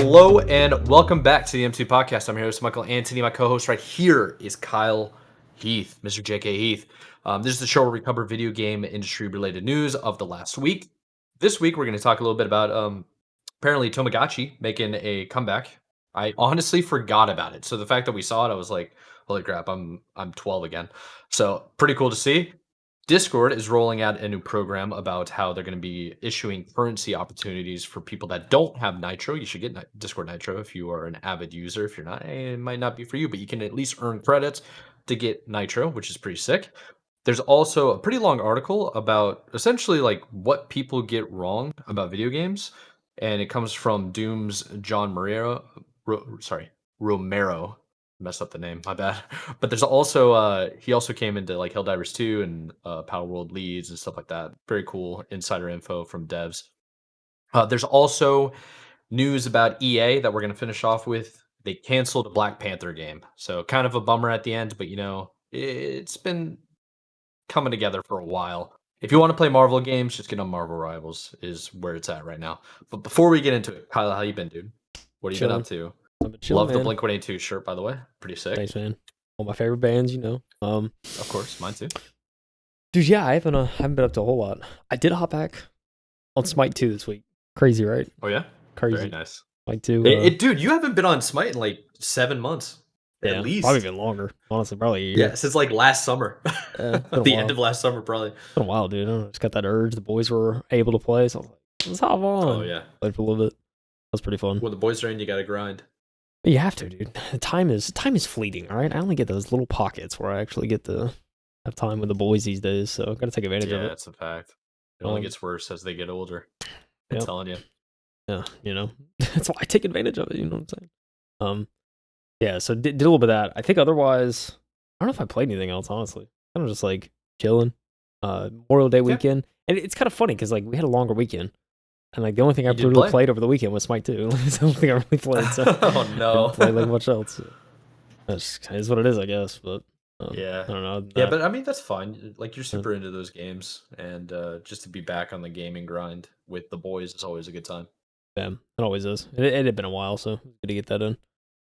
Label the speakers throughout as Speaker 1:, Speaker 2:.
Speaker 1: Hello and welcome back to the M2 Podcast. I'm your host, Michael Anthony. My co-host right here is Kyle Heath, Mr. JK Heath. This is the show where we cover video game industry-related news of the last week. This week, we're going to talk a little bit about apparently Tamagotchi making a comeback. I honestly forgot about it. So the fact that we saw it, I was like, holy crap, I'm 12 again. So pretty cool to see. Discord is rolling out a new program about how they're going to be issuing currency opportunities for people that don't have Nitro. You should get Discord Nitro if you are an avid user. If you're not, it might not be for you, but you can at least earn credits to get Nitro, which is pretty sick. There's also a pretty long article about essentially like what people get wrong about video games, and it comes from Doom's John Romero. Messed up the name, my bad. But there's also he also came into like Helldivers 2 and Power World Leads and stuff like that. Very cool insider info from devs. There's also news about EA that we're going to finish off with. They canceled a Black Panther game. So kind of a bummer at the end, but you know, it's been coming together for a while. If you want to play Marvel games, just get on Marvel Rivals is where it's at right now. But before we get into it, Kyle, how you been, dude? What have you been up to?
Speaker 2: I've been chilling,
Speaker 1: Love the
Speaker 2: man.
Speaker 1: Blink-182 shirt, by the way. Pretty sick.
Speaker 2: Thanks, man. All my favorite bands, you know.
Speaker 1: Of course, mine too.
Speaker 2: Dude, yeah, I haven't been up to a whole lot. I did hop back on Smite 2 this week. Crazy, right?
Speaker 1: Oh yeah,
Speaker 2: Crazy.
Speaker 1: very nice.
Speaker 2: Smite 2.
Speaker 1: Dude, you haven't been on Smite in like 7 months, at least.
Speaker 2: Probably even longer. Honestly, probably a year.
Speaker 1: Yeah, since like last summer. The end of last summer, probably.
Speaker 2: It's been a while, dude. I don't know, just got that urge. The boys were able to play, so I was like, let's hop on.
Speaker 1: Oh yeah,
Speaker 2: played for a little bit. That was pretty fun.
Speaker 1: When the boys are in, you gotta grind.
Speaker 2: You have to, dude. Time is fleeting. All right, I only get those little pockets where I actually get to have time with the boys these days, so I've got to take advantage of it.
Speaker 1: Yeah, that's a fact. It only gets worse as they get older. I'm telling you.
Speaker 2: Yeah, you know, that's why I take advantage of it. You know what I'm saying? Yeah. So did a little bit of that. I think otherwise, I don't know if I played anything else. Honestly, kind of just like chilling. Memorial Day weekend, and it's kind of funny because like we had a longer weekend. And like the only thing I really played over the weekend was Smite 2. It's the only thing I really played. So
Speaker 1: oh no,
Speaker 2: I didn't play like much else. That's is what it is, I guess. But
Speaker 1: yeah,
Speaker 2: I don't know.
Speaker 1: Yeah, but I mean that's fine. Like you're super into those games, and just to be back on the gaming grind with the boys is always a good time.
Speaker 2: Yeah, it always is. It had been a while, so good to get that in.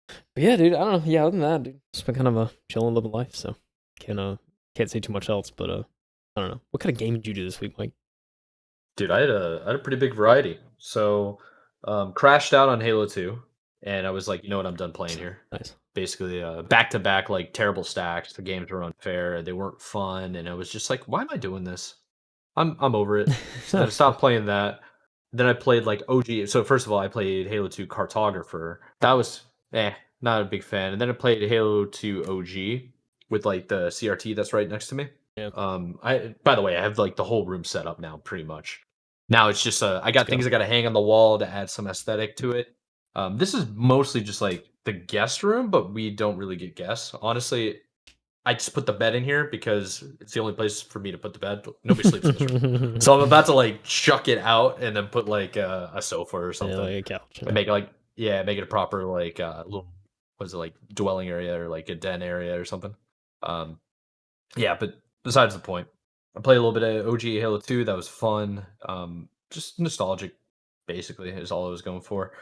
Speaker 2: But yeah, dude. I don't know. Yeah, other than that, dude, just been kind of a chilling, living life. So can't say too much else. But I don't know. What kind of game did you do this week, Mike?
Speaker 1: Dude, I had a pretty big variety. So, crashed out on Halo 2, and I was like, you know what, I'm done playing here.
Speaker 2: Nice.
Speaker 1: Basically, back to back, like terrible stacks. The games were unfair. They weren't fun, and I was just like, why am I doing this? I'm over it. So I stopped playing that. Then I played like OG. So first of all, I played Halo 2 Cartographer. That was not a big fan. And then I played Halo 2 OG with like the CRT that's right next to me.
Speaker 2: Yeah.
Speaker 1: By the way, I have like the whole room set up now, pretty much. Now it's just I got things I got to hang on the wall to add some aesthetic to it. This is mostly just like the guest room, but we don't really get guests. Honestly, I just put the bed in here because it's the only place for me to put the bed. Nobody sleeps in this room. So I'm about to like chuck it out and then put like a sofa or something.
Speaker 2: Yeah, like a couch.
Speaker 1: And make it a proper like little what is it, like dwelling area or like a den area or something. Yeah, but besides the point. I played a little bit of OG Halo 2. That was fun. Just nostalgic, basically, is all I was going for.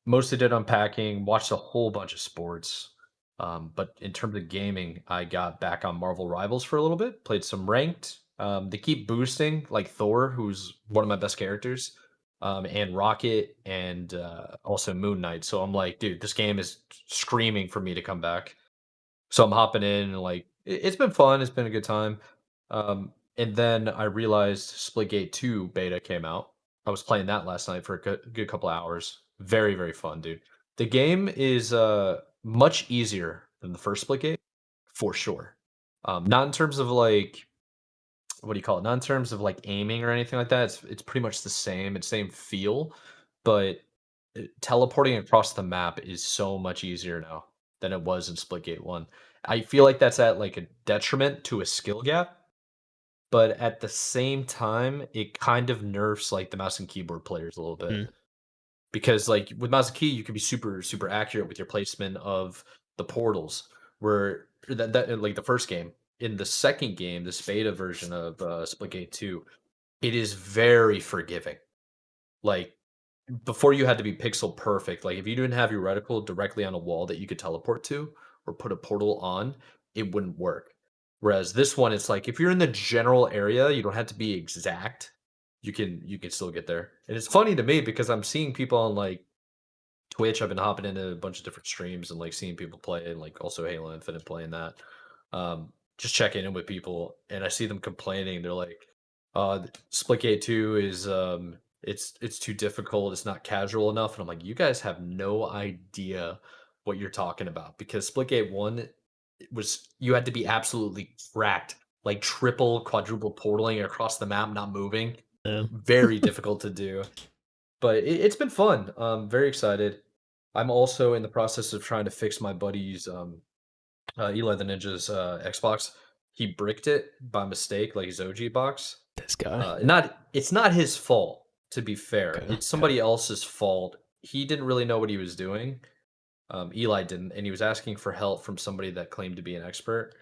Speaker 1: Mostly did unpacking, watched a whole bunch of sports. But in terms of gaming, I got back on Marvel Rivals for a little bit, played some ranked. They keep boosting, like Thor, who's one of my best characters, and Rocket, and also Moon Knight. So I'm like, dude, this game is screaming for me to come back. So I'm hopping in, and like, it's been fun. It's been a good time. And then I realized Splitgate 2 beta came out. I was playing that last night for a good couple hours. Very, very fun, dude. The game is much easier than the first Splitgate, for sure. Not in terms of like, what do you call it? Not in terms of like aiming or anything like that. It's pretty much the same. It's same feel, but teleporting across the map is so much easier now than it was in Splitgate 1. I feel like that's at like a detriment to a skill gap, but at the same time, it kind of nerfs like the mouse and keyboard players a little bit. Because like with mouse and key, you can be super, super accurate with your placement of the portals. Where that like the first game. In the second game, this beta version of Splitgate 2, it is very forgiving. Like before you had to be pixel perfect. Like if you didn't have your reticle directly on a wall that you could teleport to or put a portal on, it wouldn't work. Whereas this one, it's like if you're in the general area, you don't have to be exact. You can still get there. And it's funny to me because I'm seeing people on like Twitch. I've been hopping into a bunch of different streams and like seeing people play and like also Halo Infinite playing that. Just checking in with people and I see them complaining. They're like, Splitgate 2 is it's too difficult, it's not casual enough. And I'm like, you guys have no idea what you're talking about because Splitgate 1 was you had to be absolutely cracked, like triple, quadruple portaling across the map, not moving.
Speaker 2: Yeah.
Speaker 1: Very difficult to do. But it's been fun. Very excited. I'm also in the process of trying to fix my buddy's Eli the Ninja's Xbox. He bricked it by mistake, like his OG box.
Speaker 2: This guy.
Speaker 1: It's not his fault, to be fair.
Speaker 2: Okay,
Speaker 1: It's somebody else's fault. He didn't really know what he was doing. Eli didn't, and he was asking for help from somebody that claimed to be an expert,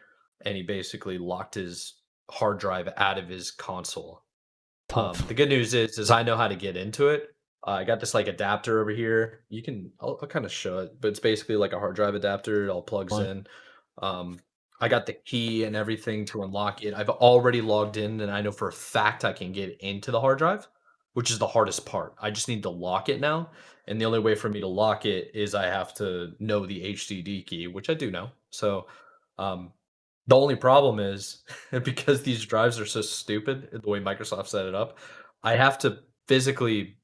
Speaker 1: and he basically locked his hard drive out of his console.
Speaker 2: Tough.
Speaker 1: The good news is I know how to get into it. I got this like adapter over here. I'll kind of show it, but it's basically like a hard drive adapter. It all plugs
Speaker 2: Fine.
Speaker 1: in. I got the key and everything to unlock it. I've already logged in, and I know for a fact I can get into the hard drive, which is the hardest part. I just need to lock it now, and the only way for me to lock it is I have to know the HDD key, which I do know. So, the only problem is because these drives are so stupid, the way Microsoft set it up, I have to physically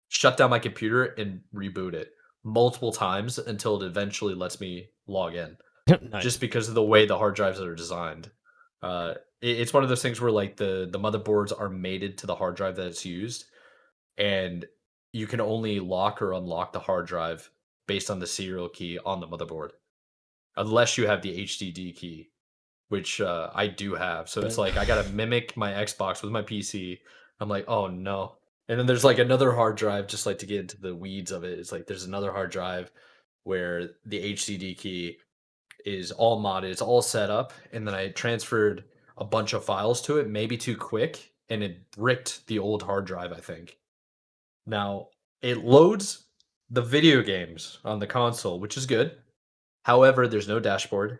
Speaker 1: shut down my computer and reboot it multiple times until it eventually lets me log in.
Speaker 2: Nice.
Speaker 1: Just because of the way the hard drives are designed. It's one of those things where like the motherboards are mated to the hard drive that it's used, and you can only lock or unlock the hard drive based on the serial key on the motherboard, unless you have the HDD key, which I do have. So it's like I gotta mimic my Xbox with my PC. I'm like, oh no. And then there's like another hard drive, just like to get into the weeds of it. It's like there's another hard drive where the HDD key is all modded, it's all set up, and then I transferred a bunch of files to it, maybe too quick, and it bricked the old hard drive, I think. Now, it loads the video games on the console, which is good. However, there's no dashboard,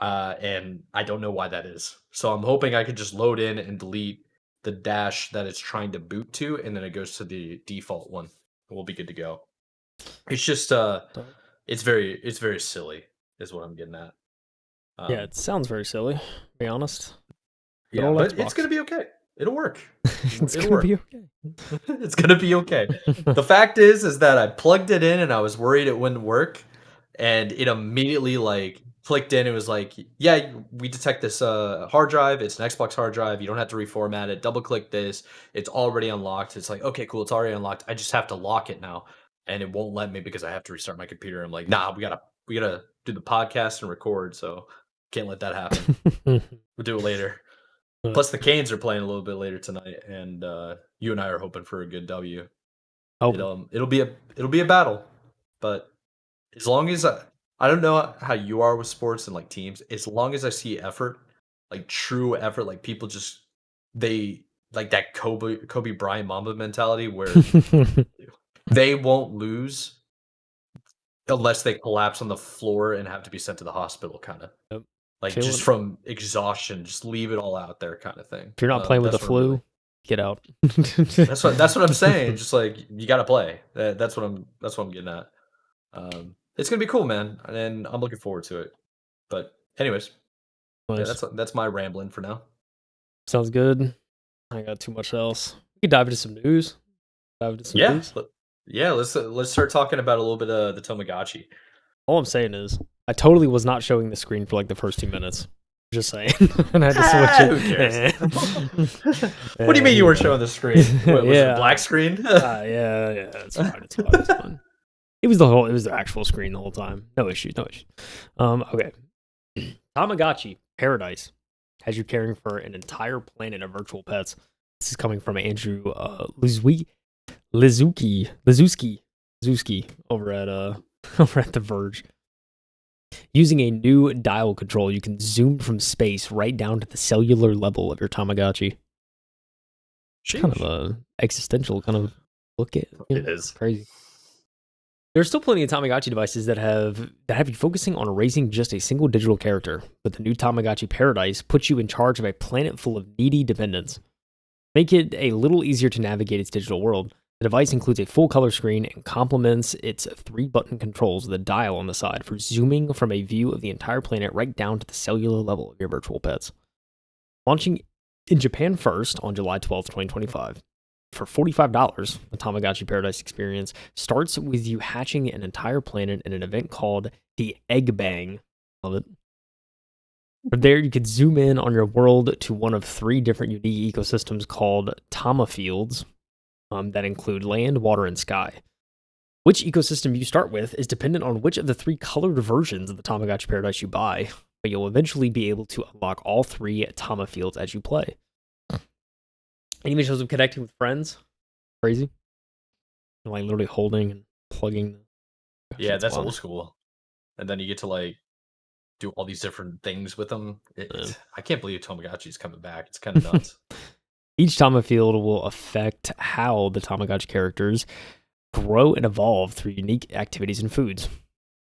Speaker 1: and I don't know why that is. So I'm hoping I could just load in and delete the dash that it's trying to boot to, and then it goes to the default one. We'll be good to go. It's just it's very silly, is what I'm getting at.
Speaker 2: Yeah, it sounds very silly, to be honest. Good
Speaker 1: Yeah,
Speaker 2: old
Speaker 1: but
Speaker 2: Xbox.
Speaker 1: it's gonna be okay. It'll work.
Speaker 2: It's
Speaker 1: It'll
Speaker 2: gonna
Speaker 1: work.
Speaker 2: be okay.
Speaker 1: It's gonna be okay. The fact is that I plugged it in and I was worried it wouldn't work, and it immediately like clicked in. It was like, yeah, we detect this hard drive. It's an Xbox hard drive. You don't have to reformat it. Double click this. It's already unlocked. It's like, okay, cool. It's already unlocked. I just have to lock it now, and it won't let me because I have to restart my computer. I'm like, nah, we gotta do the podcast and record, so can't let that happen. We'll do it later. Plus, the Canes are playing a little bit later tonight, and you and I are hoping for a good W.
Speaker 2: Oh,
Speaker 1: It'll be a battle, but as long as I don't know how you are with sports and like teams, as long as I see effort, like true effort, like people just they like that Kobe Bryant Mamba mentality where they won't lose unless they collapse on the floor and have to be sent to the hospital, kind of.
Speaker 2: Yep.
Speaker 1: Like
Speaker 2: Feeling
Speaker 1: just
Speaker 2: it.
Speaker 1: from exhaustion, just leave it all out there, kind of thing.
Speaker 2: If you're not playing with the
Speaker 1: That's what I'm
Speaker 2: flu, get out.
Speaker 1: that's what I'm saying. Just like you got to play. That's what I'm getting at. It's gonna be cool, man, and I'm looking forward to it. But anyways, yeah,
Speaker 2: Nice.
Speaker 1: that's my rambling for now.
Speaker 2: Sounds good. I ain't got too much else. We can dive into some news.
Speaker 1: Yeah, let's start talking about a little bit of the Tamagotchi.
Speaker 2: All I'm saying is, I totally was not showing the screen for like the first 2 minutes. Just saying. And I had to switch it.
Speaker 1: Who cares? What do you mean you weren't showing the screen? What, was it
Speaker 2: Yeah.
Speaker 1: a black screen?
Speaker 2: Yeah, it's fine. It's fine. It was the actual screen the whole time. No issues. Okay. Tamagotchi Paradise has you caring for an entire planet of virtual pets. This is coming from Andrew Lizuki over at The Verge. Using a new dial control, you can zoom from space right down to the cellular level of your Tamagotchi. Kind of a existential kind of look at
Speaker 1: It is.
Speaker 2: crazy. There's still plenty of Tamagotchi devices that have you focusing on raising just a single digital character, but the new Tamagotchi Paradise puts you in charge of a planet full of needy dependents. Make it a little easier to navigate its digital world. The device includes a full color screen and complements its 3-button controls with a dial on the side for zooming from a view of the entire planet right down to the cellular level of your virtual pets. Launching in Japan first on July 12th, 2025. For $45, the Tamagotchi Paradise experience starts with you hatching an entire planet in an event called the Egg Bang. Love it. From there, you could zoom in on your world to one of 3 different unique ecosystems called Tama Fields that include land, water, and sky. Which ecosystem you start with is dependent on which of the 3 colored versions of the Tamagotchi Paradise you buy, but you'll eventually be able to unlock all 3 Tama Fields as you play. And even shows them connecting with friends. Crazy. And like literally holding and plugging.
Speaker 1: Yeah, that's
Speaker 2: wild.
Speaker 1: old school. And then you get to like do all these different things with them. I can't believe Tamagotchi's coming back. It's kind of nuts.
Speaker 2: Each Tama Field will affect how the Tamagotchi characters grow and evolve through unique activities and foods.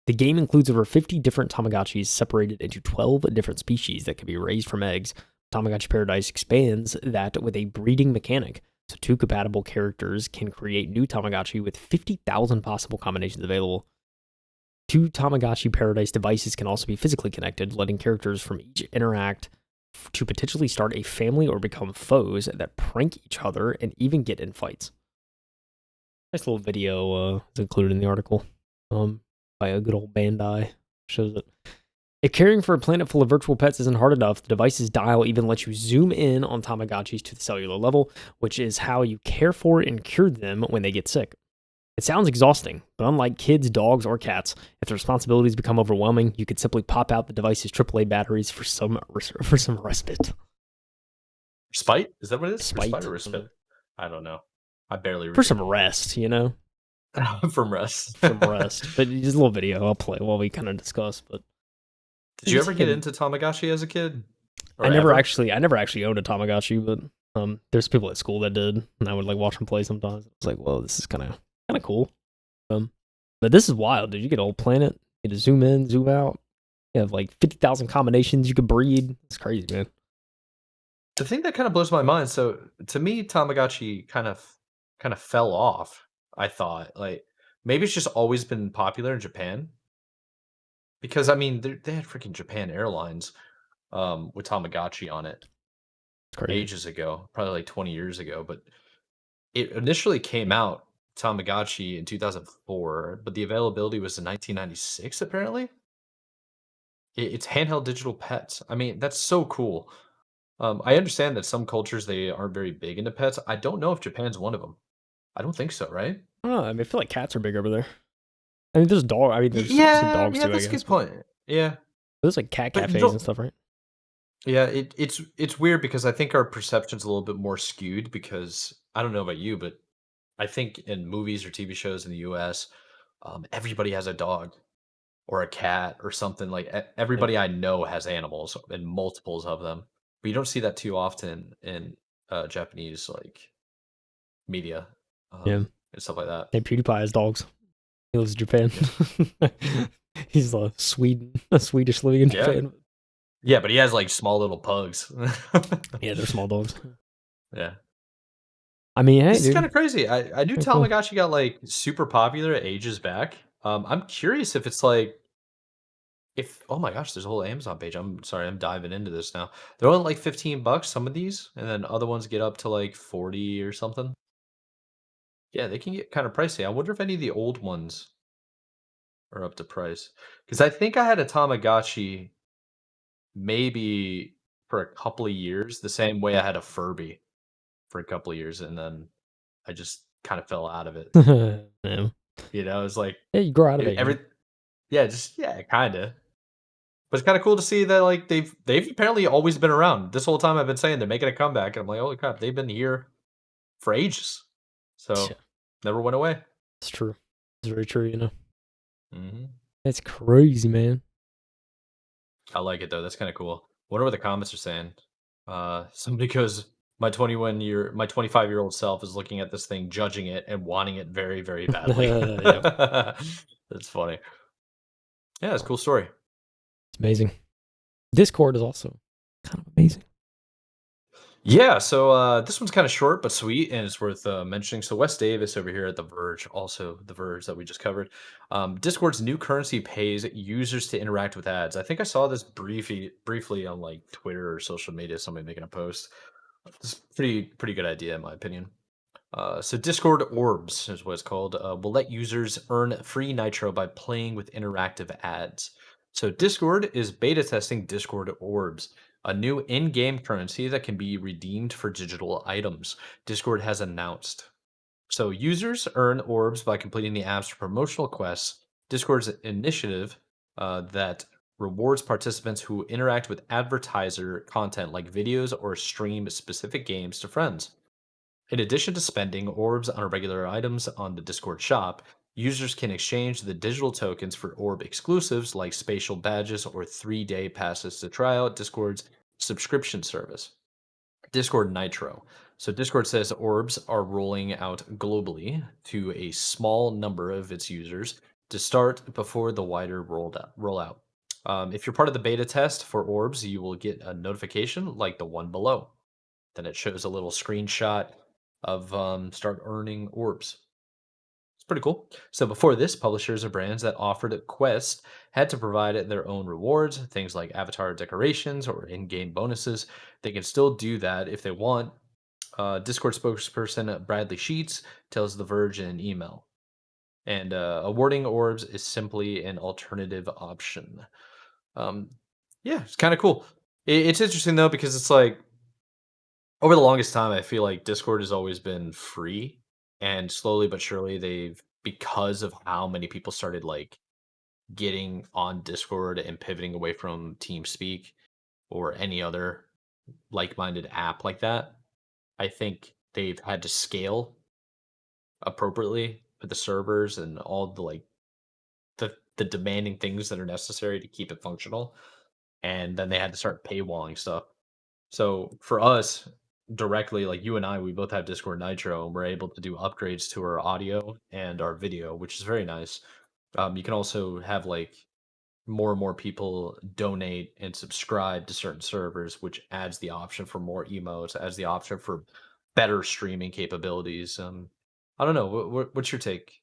Speaker 2: The game includes over 50 different Tamagotchis separated into 12 different species that can be raised from eggs. Tamagotchi Paradise expands that with a breeding mechanic, so 2 compatible characters can create new Tamagotchi with 50,000 possible combinations available. 2 Tamagotchi Paradise devices can also be physically connected, letting characters from each interact to potentially start a family or become foes that prank each other and even get in fights. Nice little video is included in the article by a good old Bandai. Shows it. If caring for a planet full of virtual pets isn't hard enough, the device's dial even lets you zoom in on Tamagotchis to the cellular level, which is how you care for and cure them when they get sick. It sounds exhausting, but unlike kids, dogs, or cats, if the responsibilities become overwhelming, you could simply pop out the device's AAA batteries for some respite.
Speaker 1: Respite? Is that what it is?
Speaker 2: Spite.
Speaker 1: Respite or respite? I don't know. I barely
Speaker 2: For some rest, you know?
Speaker 1: from rest.
Speaker 2: Some rest. But just a little video I'll play while we kind of discuss. But
Speaker 1: Did you ever get into Tamagotchi as a kid? Or
Speaker 2: I never
Speaker 1: ever?
Speaker 2: actually owned a Tamagotchi, but there's people at school that did, and I would like watch them play sometimes. I was like, whoa, this is kind of cool. But this is wild, dude. You get a whole planet, you get to zoom in, zoom out. You have like 50,000 combinations you could breed. It's crazy, man.
Speaker 1: The thing that kind of blows my mind, so to me, Tamagotchi kind of fell off. I thought like maybe it's just always been popular in Japan because I mean they had freaking Japan Airlines with Tamagotchi on it
Speaker 2: It's crazy.
Speaker 1: ages ago, probably like 20 years ago. But it initially came out Tamagotchi in 2004, but the availability was in 1996. Apparently, it's handheld digital pets. I mean, that's so cool. I understand that some cultures they aren't very big into pets. I don't know if Japan's one of them. I don't think so, right?
Speaker 2: I don't know. I mean, I feel like cats are big over there. I mean, there's dog. I mean, there's some
Speaker 1: Yeah,
Speaker 2: dogs
Speaker 1: yeah,
Speaker 2: too, I
Speaker 1: that's a
Speaker 2: guess.
Speaker 1: good
Speaker 2: But
Speaker 1: point. Yeah,
Speaker 2: there's like cat
Speaker 1: but you
Speaker 2: cafes and
Speaker 1: don't.
Speaker 2: stuff, right?
Speaker 1: Yeah, it's weird because I think our perception's a little bit more skewed because I don't know about you, but I think in movies or TV shows in the US, everybody has a dog or a cat or something like
Speaker 2: Yeah.
Speaker 1: everybody I know has animals and multiples of them. But you don't see that too often in Japanese like media
Speaker 2: Yeah.
Speaker 1: and stuff like that.
Speaker 2: And PewDiePie has dogs. He lives in Japan.
Speaker 1: Yeah,
Speaker 2: He's a Swedish living in
Speaker 1: yeah,
Speaker 2: Japan.
Speaker 1: yeah. But he has like small little pugs.
Speaker 2: Yeah, they're small dogs.
Speaker 1: Yeah.
Speaker 2: I mean, hey,
Speaker 1: This is
Speaker 2: dude.
Speaker 1: kinda crazy. I knew
Speaker 2: Pretty cool.
Speaker 1: Tamagotchi got, like, super popular ages back. I'm curious if it's, like if oh my gosh, there's a whole Amazon page. I'm sorry, I'm diving into this now. They're only, like, 15 bucks, some of these, and then other ones get up to, like, 40 or something. Yeah, they can get kinda pricey. I wonder if any of the old ones are up to price. Because I think I had a Tamagotchi maybe for a couple of years, the same way I had a Furby for a couple of years, and then I just kinda fell out of it.
Speaker 2: Yeah.
Speaker 1: It's like,
Speaker 2: Yeah, you grow out of
Speaker 1: e
Speaker 2: it, you know?
Speaker 1: every yeah, just yeah, kinda. But it's kinda cool to see that, like, they've apparently always been around. This whole time I've been saying they're making a comeback, and I'm like, "Holy crap, they've been here for ages."
Speaker 2: Yeah,
Speaker 1: So, never went away.
Speaker 2: it's true. It's very true, you know?
Speaker 1: Mhm.
Speaker 2: That's crazy, man.
Speaker 1: I like it, though, that's kinda cool. Wonder what the comments are saying. Somebody goes, my 25-year-old self is looking at this thing, judging it, and wanting it very, very badly.
Speaker 2: Yep,
Speaker 1: That's funny. Yeah, it's a cool story.
Speaker 2: it's amazing. Discord is also kind of amazing.
Speaker 1: Yeah, so this one's kind of short but sweet, and it's worth mentioning. So Wes Davis over here at The Verge, also The Verge that we just covered. Discord's new currency pays users to interact with ads. I think I saw this briefly on like Twitter or social media. Somebody making a post. It's pretty good idea in my opinion. So Discord Orbs is what it's called. Will let users earn free Nitro by playing with interactive ads. So Discord is beta testing Discord Orbs, a new in-game currency that can be redeemed for digital items. Discord has announced. So users earn orbs by completing the app's promotional quests. Discord's initiative that rewards participants who interact with advertiser content like videos or stream specific games to friends. In addition to spending orbs on regular items on the Discord shop, users can exchange the digital tokens for orb exclusives like spatial badges or 3-day passes to try out Discord's subscription service. Discord Nitro. So Discord says orbs are rolling out globally to a small number of its users to start before the wider rollout. If you're part of the beta test for orbs, you will get a notification like the one below. Then it shows a little screenshot of start earning orbs. It's pretty cool. So before this, publishers or brands that offered a quest had to provide their own rewards, things like avatar decorations or in-game bonuses. They can still do that if they want. Discord spokesperson Bradley Sheets tells The Verge in an email. And awarding orbs is simply an alternative option. Um, yeah, it's kind of cool. It's interesting though because it's like over the longest time, I feel like Discord has always been free, and slowly but surely, they've because of how many people started like getting on Discord and pivoting away from TeamSpeak or any other like-minded app like that. I think they've had to scale appropriately with the servers and all the like the demanding things that are necessary to keep it functional, and then they had to start paywalling stuff. So for us directly, like you and I, we both have Discord Nitro, and we're able to do upgrades to our audio and our video, which is very nice. You can also have like more and more people donate and subscribe to certain servers, which adds the option for more emotes, adds the option for better streaming capabilities. I don't know. What's your take,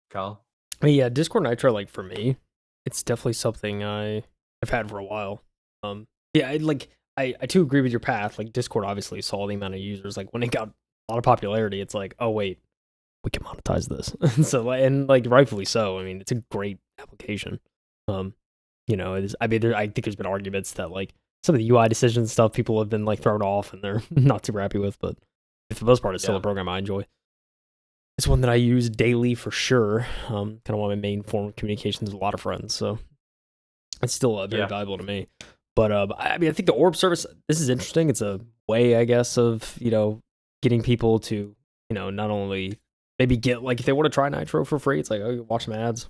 Speaker 1: Kyle?
Speaker 2: I mean, yeah, Discord Nitro, like for me, it's definitely something I've had for a while. Yeah, I too agree with your path. Like Discord obviously saw the amount of users. Like when it got a lot of popularity, it's like, oh wait, we can monetize this. And like rightfully so. I mean, it's a great application. Um, it is. I mean, I think there's been arguments that like some of the UI decisions and stuff people have been like thrown off and they're not super happy with, but for the most part, it's still a
Speaker 1: Yeah,
Speaker 2: program I enjoy. It's one that I use daily for sure. Kind of one of my main form of communications with a lot of friends, so it's still very
Speaker 1: yeah,
Speaker 2: valuable to me. But I mean, I think the orb service. This is interesting. It's a way, I guess, of getting people to not only maybe get like if they want to try Nitro for free. It's like, oh, watch some ads.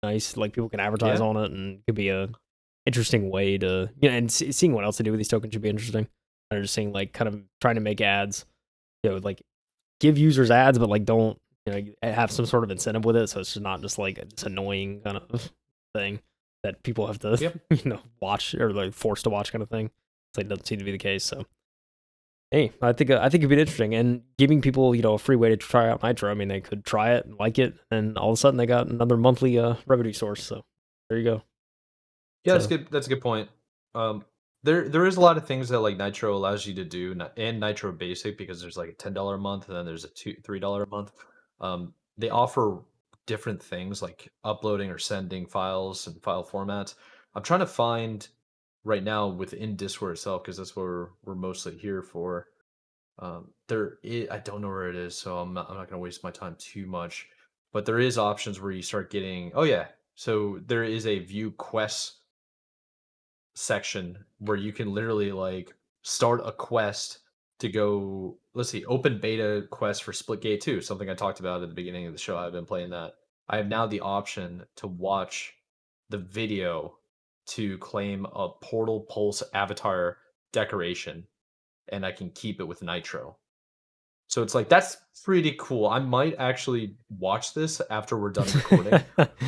Speaker 2: Nice, like people can advertise
Speaker 1: yeah,
Speaker 2: on it, and it could be a interesting way to and seeing what else to do with these tokens should be interesting. And just seeing like kind of trying to make ads, like give users ads, but like don't have some sort of incentive with it, so it's just not just like this annoying kind of thing that people have to
Speaker 1: yep.
Speaker 2: watch or like forced to watch kind of thing. It's like doesn't seem to be the case. So hey, I think it'd be interesting and giving people a free way to try out Nitro. I mean, they could try it, like it, and all of a sudden they got another monthly revenue source. So there you go.
Speaker 1: Yeah, that's
Speaker 2: So
Speaker 1: good. That's a good point. Um, there is a lot of things that like Nitro allows you to do, and Nitro Basic because there's like a $10 a month, and then there's a $3 a month. They offer different things like uploading or sending files and file formats. I'm trying to find right now within Discord itself because that's what we're mostly here for. I don't know where it is, so I'm not gonna waste my time too much. But there is options where you start getting. Oh yeah, so there is a view quests section where you can literally like start a quest to go, let's see, open beta quest for Splitgate 2, something I talked about at the beginning of the show. I've been playing that. I have now the option to watch the video to claim a Portal Pulse avatar decoration, and I can keep it with nitro. So it's like that's pretty cool. I might actually watch this after we're done recording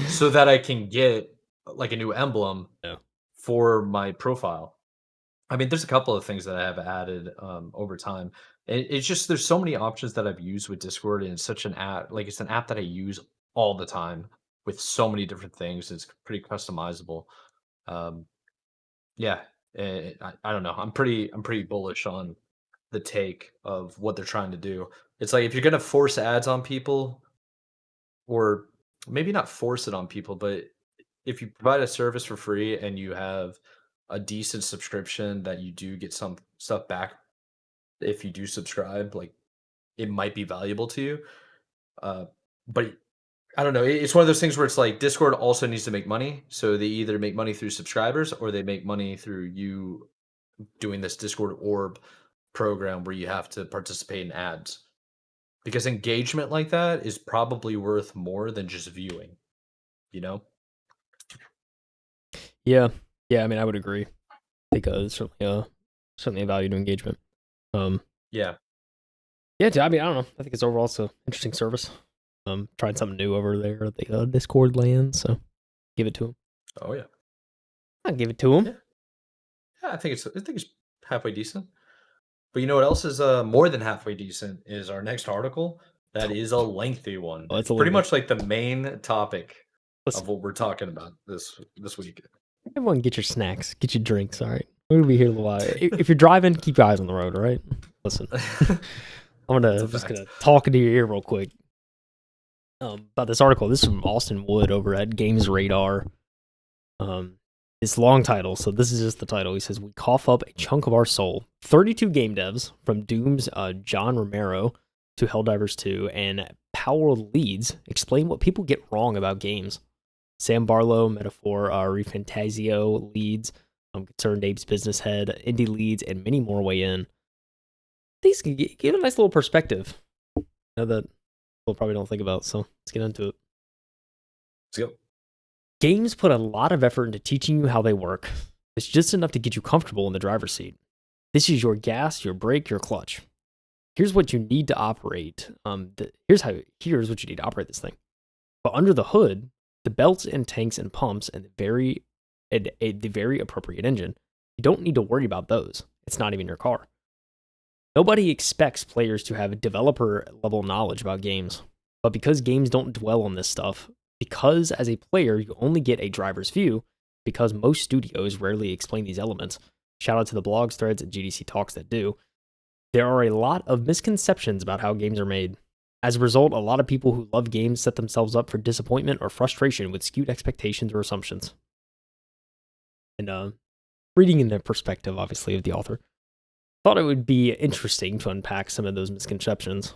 Speaker 1: so that I can get like a new emblem
Speaker 2: Yeah.
Speaker 1: for my profile. I mean, there's a couple of things that I have added over time. It's just there's so many options that I've used with Discord, and it's such an app. Like it's an app that I use all the time with so many different things. It's pretty customizable. Um, yeah, I don't know. I'm pretty bullish on the take of what they're trying to do. It's like if you're gonna force ads on people, or maybe not force it on people, but if you provide a service for free and you have a decent subscription that you do get some stuff back if you do subscribe, like it might be valuable to you. Uh, but I don't know. It's one of those things where it's like Discord also needs to make money. So they either make money through subscribers or they make money through you doing this Discord orb program where you have to participate in ads. Because engagement like that is probably worth more than just viewing, you know?
Speaker 2: Yeah. Yeah, I mean, I would agree. I think it's certainly a value to engagement.
Speaker 1: Yeah.
Speaker 2: Yeah, I mean, I don't know. I think it's overall it's an interesting service. Trying something new over there at the Discord land, so give it to him.
Speaker 1: Oh yeah.
Speaker 2: I'll give it to him.
Speaker 1: Yeah. Yeah, I think it's halfway decent. But you know what else is more than halfway decent is our next article. That is a lengthy one.
Speaker 2: Oh, it's
Speaker 1: It's
Speaker 2: a
Speaker 1: pretty
Speaker 2: little
Speaker 1: much like the main topic
Speaker 2: Listen,
Speaker 1: of what we're talking about this week.
Speaker 2: everyone get your snacks, get your drinks, all right? We're going to be here a little while. If you're driving, keep your eyes on the road, all right? Listen, I'm just
Speaker 1: fact.
Speaker 2: going to talk into your ear real quick. About this article. This is from Austin Wood over at Games Radar. It's long title, so this is just the title. He says, "We cough up a chunk of our soul." 32 game devs, from Doom's John Romero to Helldivers 2 and Palworld Leads, explain what people get wrong about games. Sam Barlow, Metaphor, Refantasio Leads, Concerned Apes Business Head, Indie Leads, and many more weigh in. These can give a nice little perspective that people probably don't think about, so let's get into it.
Speaker 1: Let's go.
Speaker 2: Games put a lot of effort into teaching you how they work. It's just enough to get you comfortable in the driver's seat. This is your gas, your brake, your clutch. Here's what you need to operate. Here's what you need to operate this thing. But under the hood, the belts and tanks and pumps and the very appropriate engine, you don't need to worry about those. It's not even your car. Nobody expects players to have developer level knowledge about games, but because games don't dwell on this stuff, because as a player you only get a driver's view, because most studios rarely explain these elements, shout out to the blogs, threads, and GDC talks that do, there are a lot of misconceptions about how games are made. As a result, a lot of people who love games set themselves up for disappointment or frustration with skewed expectations or assumptions. And reading in the perspective, obviously, of the author, thought it would be interesting to unpack some of those misconceptions.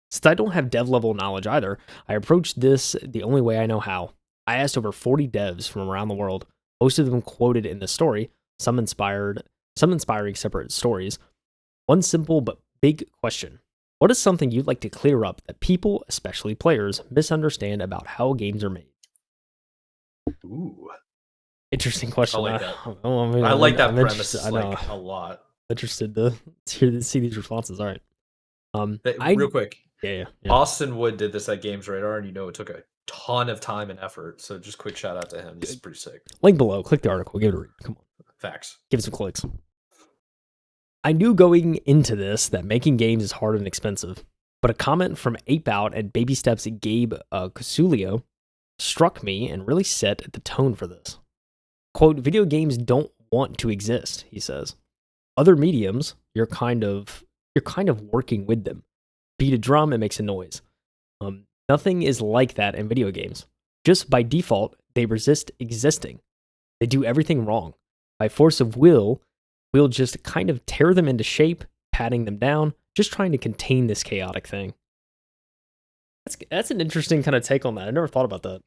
Speaker 2: Since I don't have dev level knowledge either, I approached this the only way I know how. I asked over 40 devs from around the world, most of them quoted in the story, some inspiring separate stories. One simple but big question. What is something you'd like to clear up that people, especially players, misunderstand about how games are made?
Speaker 1: Ooh.
Speaker 2: Interesting question.
Speaker 1: I like that.
Speaker 2: I
Speaker 1: like that
Speaker 2: I'm
Speaker 1: premise
Speaker 2: I know.
Speaker 1: like a lot.
Speaker 2: Interested to see these responses. All right.
Speaker 1: Real quick.
Speaker 2: Yeah.
Speaker 1: Austin Wood did this at Games Radar, and it took a ton of time and effort. So just quick shout out to him. This is pretty sick.
Speaker 2: Link below. Click the article. Give it a read. Come on.
Speaker 1: Facts.
Speaker 2: Give it some clicks. I knew going into this that making games is hard and expensive, but a comment from Ape Out and Baby Steps Gabe Casulio struck me and really set the tone for this. Quote, video games don't want to exist, he says. Other mediums, you're kind of working with them. Beat a drum, it makes a noise. Nothing is like that in video games. Just by default, they resist existing. They do everything wrong. By force of will, we'll just kind of tear them into shape, patting them down, just trying to contain this chaotic thing. That's an interesting kind of take on that. I never thought about that.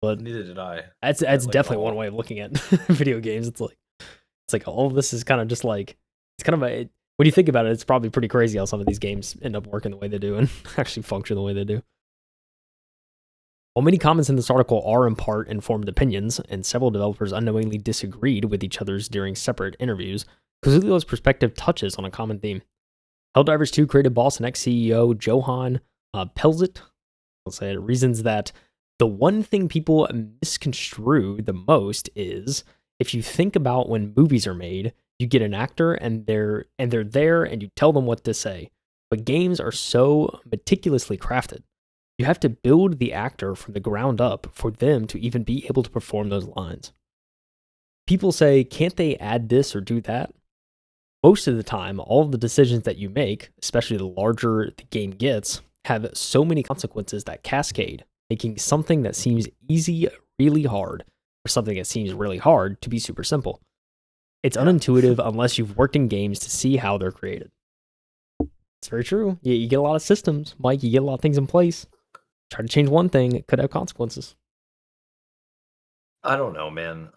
Speaker 2: But
Speaker 1: neither did I.
Speaker 2: That's definitely one way of looking at video games. It's like all of this is kind of just like, it's kind of when you think about it, it's probably pretty crazy how some of these games end up working the way they do and actually function the way they do. While many comments in this article are in part informed opinions, and several developers unknowingly disagreed with each other's during separate interviews, Casulio's perspective touches on a common theme. Helldivers 2 creative boss and ex-CEO Johan Pelzit, I'll say it, reasons that the one thing people misconstrue the most is if you think about when movies are made, you get an actor and they're there and you tell them what to say. But games are so meticulously crafted. You have to build the actor from the ground up for them to even be able to perform those lines. People say, can't they add this or do that? Most of the time, all of the decisions that you make, especially the larger the game gets, have so many consequences that cascade, making something that seems easy really hard, or something that seems really hard to be super simple. It's unintuitive unless you've worked in games to see how they're created. It's very true. You get a lot of systems, Mike. You get a lot of things in place. Try to change one thing, it could have consequences.
Speaker 1: I don't know, man.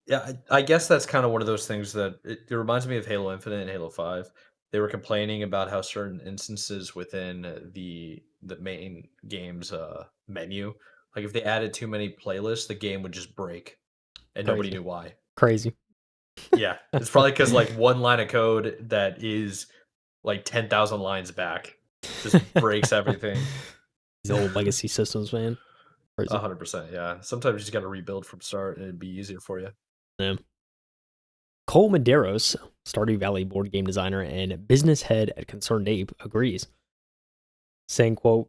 Speaker 1: Yeah, I guess that's kind of one of those things that it reminds me of Halo Infinite and Halo 5. They were complaining about how certain instances within the main game's menu, like if they added too many playlists, the game would just break, and nobody
Speaker 2: Crazy.
Speaker 1: knew why.
Speaker 2: Crazy.
Speaker 1: Yeah, it's probably because like one line of code that is like 10,000 lines back just breaks everything.
Speaker 2: These old legacy systems, man. Crazy.
Speaker 1: 100%. Yeah, sometimes you just got to rebuild from start, and it'd be easier for you.
Speaker 2: Yeah. Cole Medeiros, Stardew Valley board game designer and business head at Concerned Ape, agrees, saying, quote,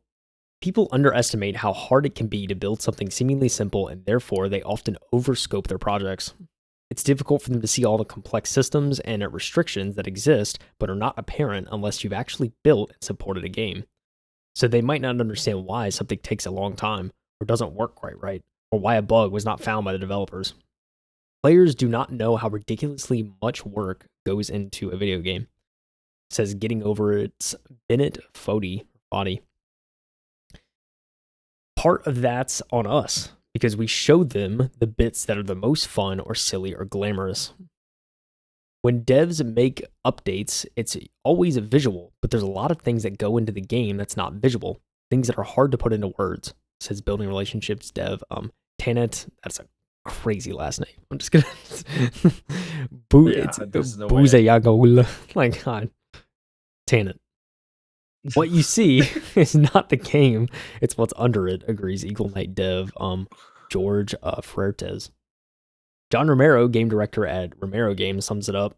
Speaker 2: people underestimate how hard it can be to build something seemingly simple, and therefore they often overscope their projects. It's difficult for them to see all the complex systems and restrictions that exist, but are not apparent unless you've actually built and supported a game. So they might not understand why something takes a long time, or doesn't work quite right, or why a bug was not found by the developers. Players do not know how ridiculously much work goes into a video game, says getting over its Bennett Foddy body. Part of that's on us because we show them the bits that are the most fun or silly or glamorous. When devs make updates, it's always a visual, but there's a lot of things that go into the game that's not visual, things that are hard to put into words, says building relationships dev Tanet. That's a crazy last name. I'm just gonna it's
Speaker 1: no
Speaker 2: Buzayagol. Like God. Tanet. What you see is not the game, it's what's under it, agrees Eagle Knight dev George Fuertes. John Romero, game director at Romero Games, sums it up.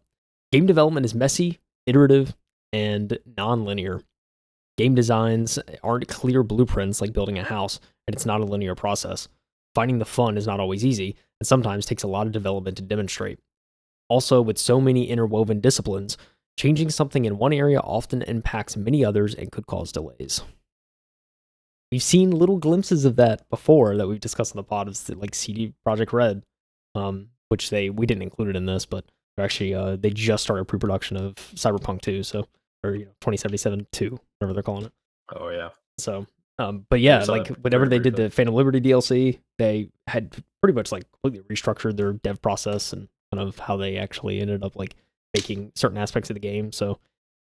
Speaker 2: Game development is messy, iterative, and non-linear. Game designs aren't clear blueprints like building a house, and it's not a linear process. Finding the fun is not always easy, and sometimes takes a lot of development to demonstrate. Also, with so many interwoven disciplines, changing something in one area often impacts many others and could cause delays. We've seen little glimpses of that before that we've discussed on the pod, like CD Projekt Red, which we didn't include it in this, but they're actually they just started pre-production of Cyberpunk 2, so or 2077 2, whatever they're calling it.
Speaker 1: Oh yeah.
Speaker 2: So, but yeah, like whenever they did the Phantom Liberty DLC, they had pretty much like completely restructured their dev process and kind of how they actually ended up like making certain aspects of the game. So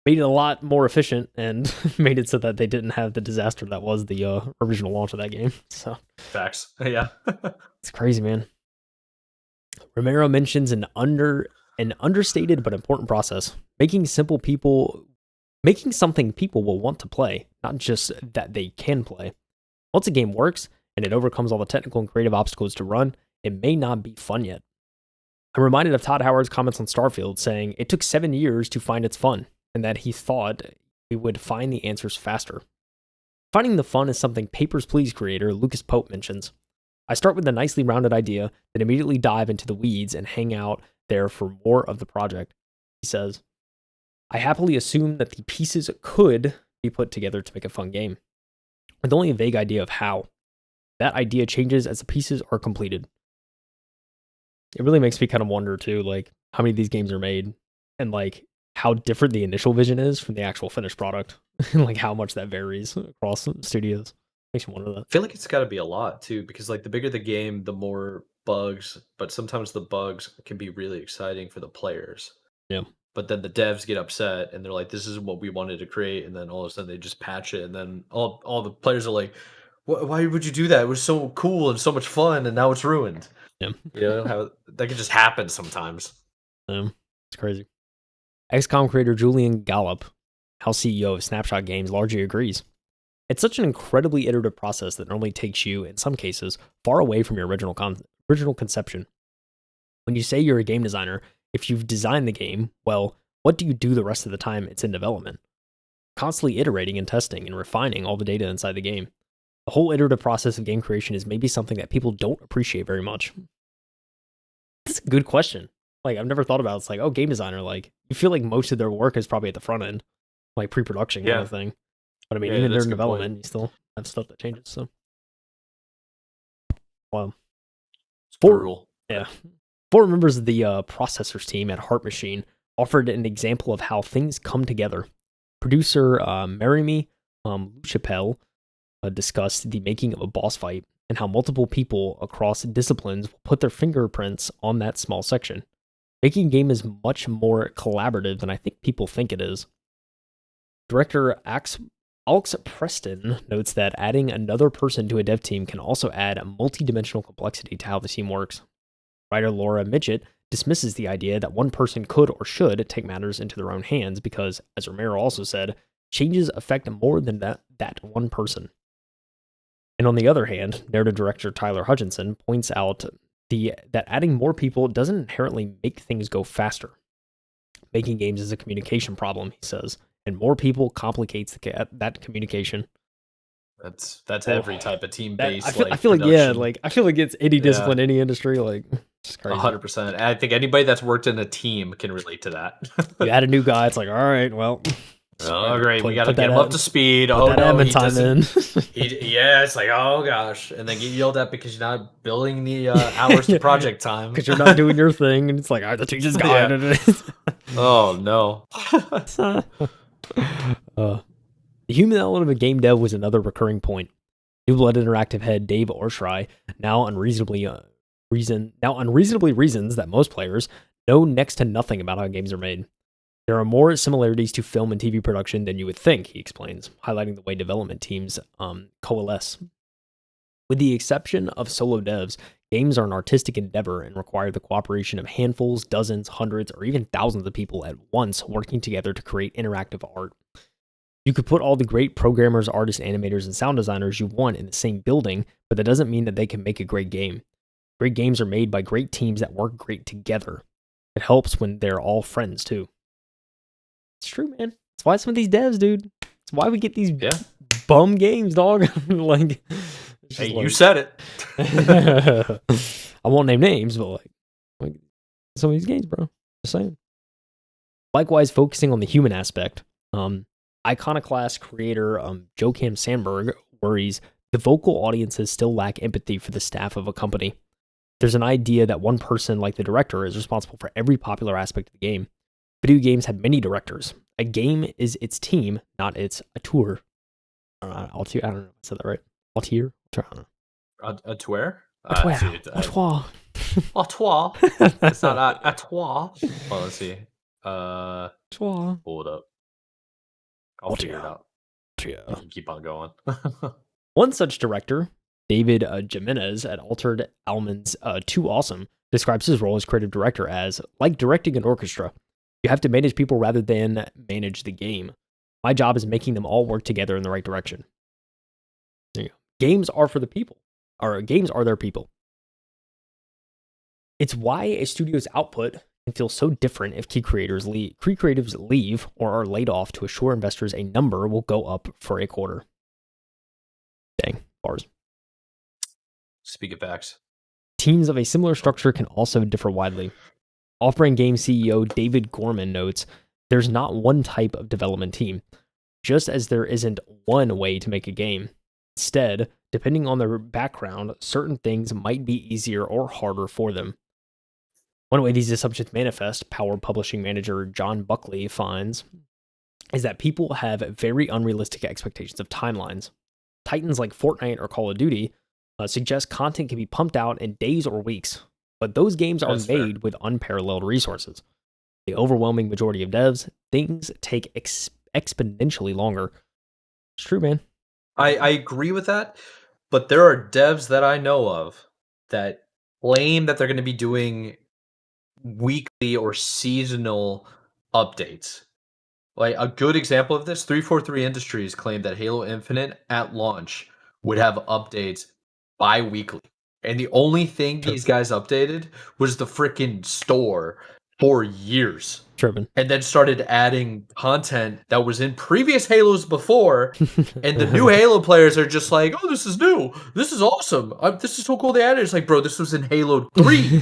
Speaker 2: made it a lot more efficient and made it so that they didn't have the disaster that was the original launch of that game. So
Speaker 1: facts. Yeah.
Speaker 2: It's crazy, man. Romero mentions an understated but important process, making something people will want to play, not just that they can play. Once a game works and it overcomes all the technical and creative obstacles to run, it may not be fun yet. I'm reminded of Todd Howard's comments on Starfield saying it took 7 years to find its fun, and that he thought we would find the answers faster. Finding the fun is something Papers, Please creator Lucas Pope mentions. I start with a nicely rounded idea, then immediately dive into the weeds and hang out there for more of the project. He says, I happily assume that the pieces could be put together to make a fun game, with only a vague idea of how. That idea changes as the pieces are completed. It really makes me kind of wonder too, like how many of these games are made and like how different the initial vision is from the actual finished product and like how much that varies across studios. Makes me wonder that.
Speaker 1: I feel like it's got to be a lot too, because like the bigger the game, the more bugs, but sometimes the bugs can be really exciting for the players.
Speaker 2: Yeah.
Speaker 1: But then the devs get upset and they're like, this is what we wanted to create. And then all of a sudden they just patch it. And then all the players are like, why would you do that? It was so cool and so much fun. And now it's ruined.
Speaker 2: Yeah.
Speaker 1: You know, how that can just happen sometimes.
Speaker 2: It's crazy. XCOM creator Julian Gallup, House CEO of Snapshot Games, largely agrees. It's such an incredibly iterative process that normally takes you, in some cases, far away from your original conception. When you say you're a game designer, if you've designed the game, well, what do you do the rest of the time it's in development? Constantly iterating and testing and refining all the data inside the game. The whole iterative process of game creation is maybe something that people don't appreciate very much. That's a good question. Like, I've never thought about it. It's like, oh, game designer, like, you feel like most of their work is probably at the front end, like pre-production kind of thing. But I mean, even during development, you still have stuff that changes. So, well,
Speaker 1: it's brutal.
Speaker 2: Yeah. 4 members of the processors team at Heart Machine offered an example of how things come together. Producer Marimi Chappelle discussed the making of a boss fight and how multiple people across disciplines will put their fingerprints on that small section. Making a game is much more collaborative than I think people think it is. Director Alex Preston notes that adding another person to a dev team can also add a multi-dimensional complexity to how the team works. Writer Laura Midgett dismisses the idea that one person could or should take matters into their own hands because, as Romero also said, changes affect more than that one person. And on the other hand, narrative director Tyler Hutchinson points out that adding more people doesn't inherently make things go faster. Making games is a communication problem, he says, and more people complicates that communication.
Speaker 1: That's every type of team based.
Speaker 2: I feel like it's any discipline, any industry, like it's crazy.
Speaker 1: 100%. I think anybody that's worked in a team can relate to that.
Speaker 2: You add a new guy, it's like, all right, well.
Speaker 1: Oh, great. We got to get him up to speed. Oh, no. It's like, oh, gosh. And then get yelled at because you're not billing the hours to project time.
Speaker 2: Because you're not doing your thing. And it's like, all right, the teacher's gone.
Speaker 1: Oh, no.
Speaker 2: The human element of a game dev was another recurring point. New Blood Interactive head Dave Orshry now unreasonably reasons that most players know next to nothing about how games are made. There are more similarities to film and TV production than you would think, he explains, highlighting the way development teams coalesce. With the exception of solo devs, games are an artistic endeavor and require the cooperation of handfuls, dozens, hundreds, or even thousands of people at once working together to create interactive art. You could put all the great programmers, artists, animators, and sound designers you want in the same building, but that doesn't mean that they can make a great game. Great games are made by great teams that work great together. It helps when they're all friends, too. It's true, man. That's why some of these devs, dude. It's why we get these bum games, dog. Like,
Speaker 1: hey, you said it.
Speaker 2: I won't name names, but like some of these games, bro. Just saying. Likewise, focusing on the human aspect, Iconoclast creator Joachim Sandberg worries the vocal audiences still lack empathy for the staff of a company. There's an idea that one person, like the director, is responsible for every popular aspect of the game. Video games have many directors. A game is its team, not its auteur. I don't know if I said that right. Auteur? I don't know.
Speaker 1: Auteur?
Speaker 2: Auteur.
Speaker 1: Auteur. It's not auteur. Oh, let's see.
Speaker 2: Auteur.
Speaker 1: Pull it up. I'll figure it out. You can keep on going.
Speaker 2: One such director, David Jimenez at Altered Almonds Too Awesome, describes his role as creative director as like directing an orchestra. You have to manage people rather than manage the game. My job is making them all work together in the right direction. There you go. Games are for the people. Or games are their people. It's why a studio's output can feel so different if key creatives leave or are laid off to assure investors a number will go up for a quarter. Dang, bars.
Speaker 1: Speak of facts.
Speaker 2: Teams of a similar structure can also differ widely. Off-Brand Game CEO David Gorman notes, there's not one type of development team, just as there isn't one way to make a game. Instead, depending on their background, certain things might be easier or harder for them. One way these assumptions manifest, Power Publishing manager John Buckley finds, is that people have very unrealistic expectations of timelines. Titans like Fortnite or Call of Duty suggest content can be pumped out in days or weeks, but those games are made with unparalleled resources. The overwhelming majority of devs, things take exponentially longer. It's true, man.
Speaker 1: I agree with that, but there are devs that I know of that claim that they're going to be doing weekly or seasonal updates. Like a good example of this, 343 Industries claimed that Halo Infinite at launch would have updates bi-weekly. And the only thing
Speaker 2: Sure.
Speaker 1: these guys updated was the freaking store for years.
Speaker 2: Tripping.
Speaker 1: And then started adding content that was in previous Halos before. And the new Halo players are just like, oh, this is new. This is awesome. This is so cool they added. It's like, bro, this was in Halo 3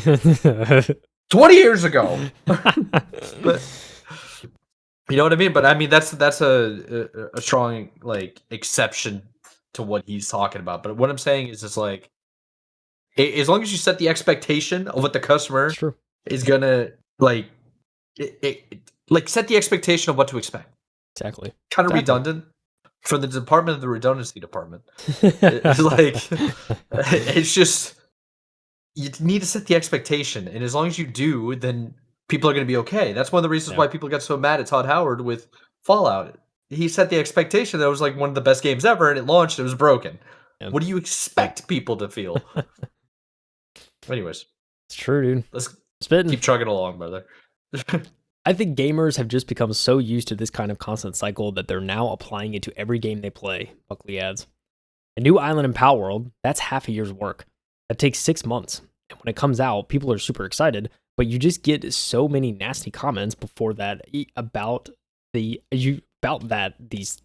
Speaker 1: 20 years ago. But you know what I mean? But I mean, that's a strong like exception to what he's talking about. But what I'm saying is, it's like, as long as you set the expectation of what the customer
Speaker 2: True.
Speaker 1: is gonna like, like set the expectation of what to expect.
Speaker 2: Exactly.
Speaker 1: Kind of redundant for the department of the redundancy department. It's like, it's just, you need to set the expectation, and as long as you do, then people are going to be okay. That's one of the reasons why people got so mad at Todd Howard with Fallout. He set the expectation that it was like one of the best games ever, and it launched, it was broken.
Speaker 2: Yep.
Speaker 1: What do you expect people to feel? Anyways,
Speaker 2: it's true, dude.
Speaker 1: Let's
Speaker 2: Spitting.
Speaker 1: keep chugging along, brother.
Speaker 2: I think gamers have just become so used to this kind of constant cycle that they're now applying it to every game they play, Buckley adds. A new island in Pal World, that's half a year's work. That takes 6 months. And when it comes out, people are super excited, but you just get so many nasty comments before that about these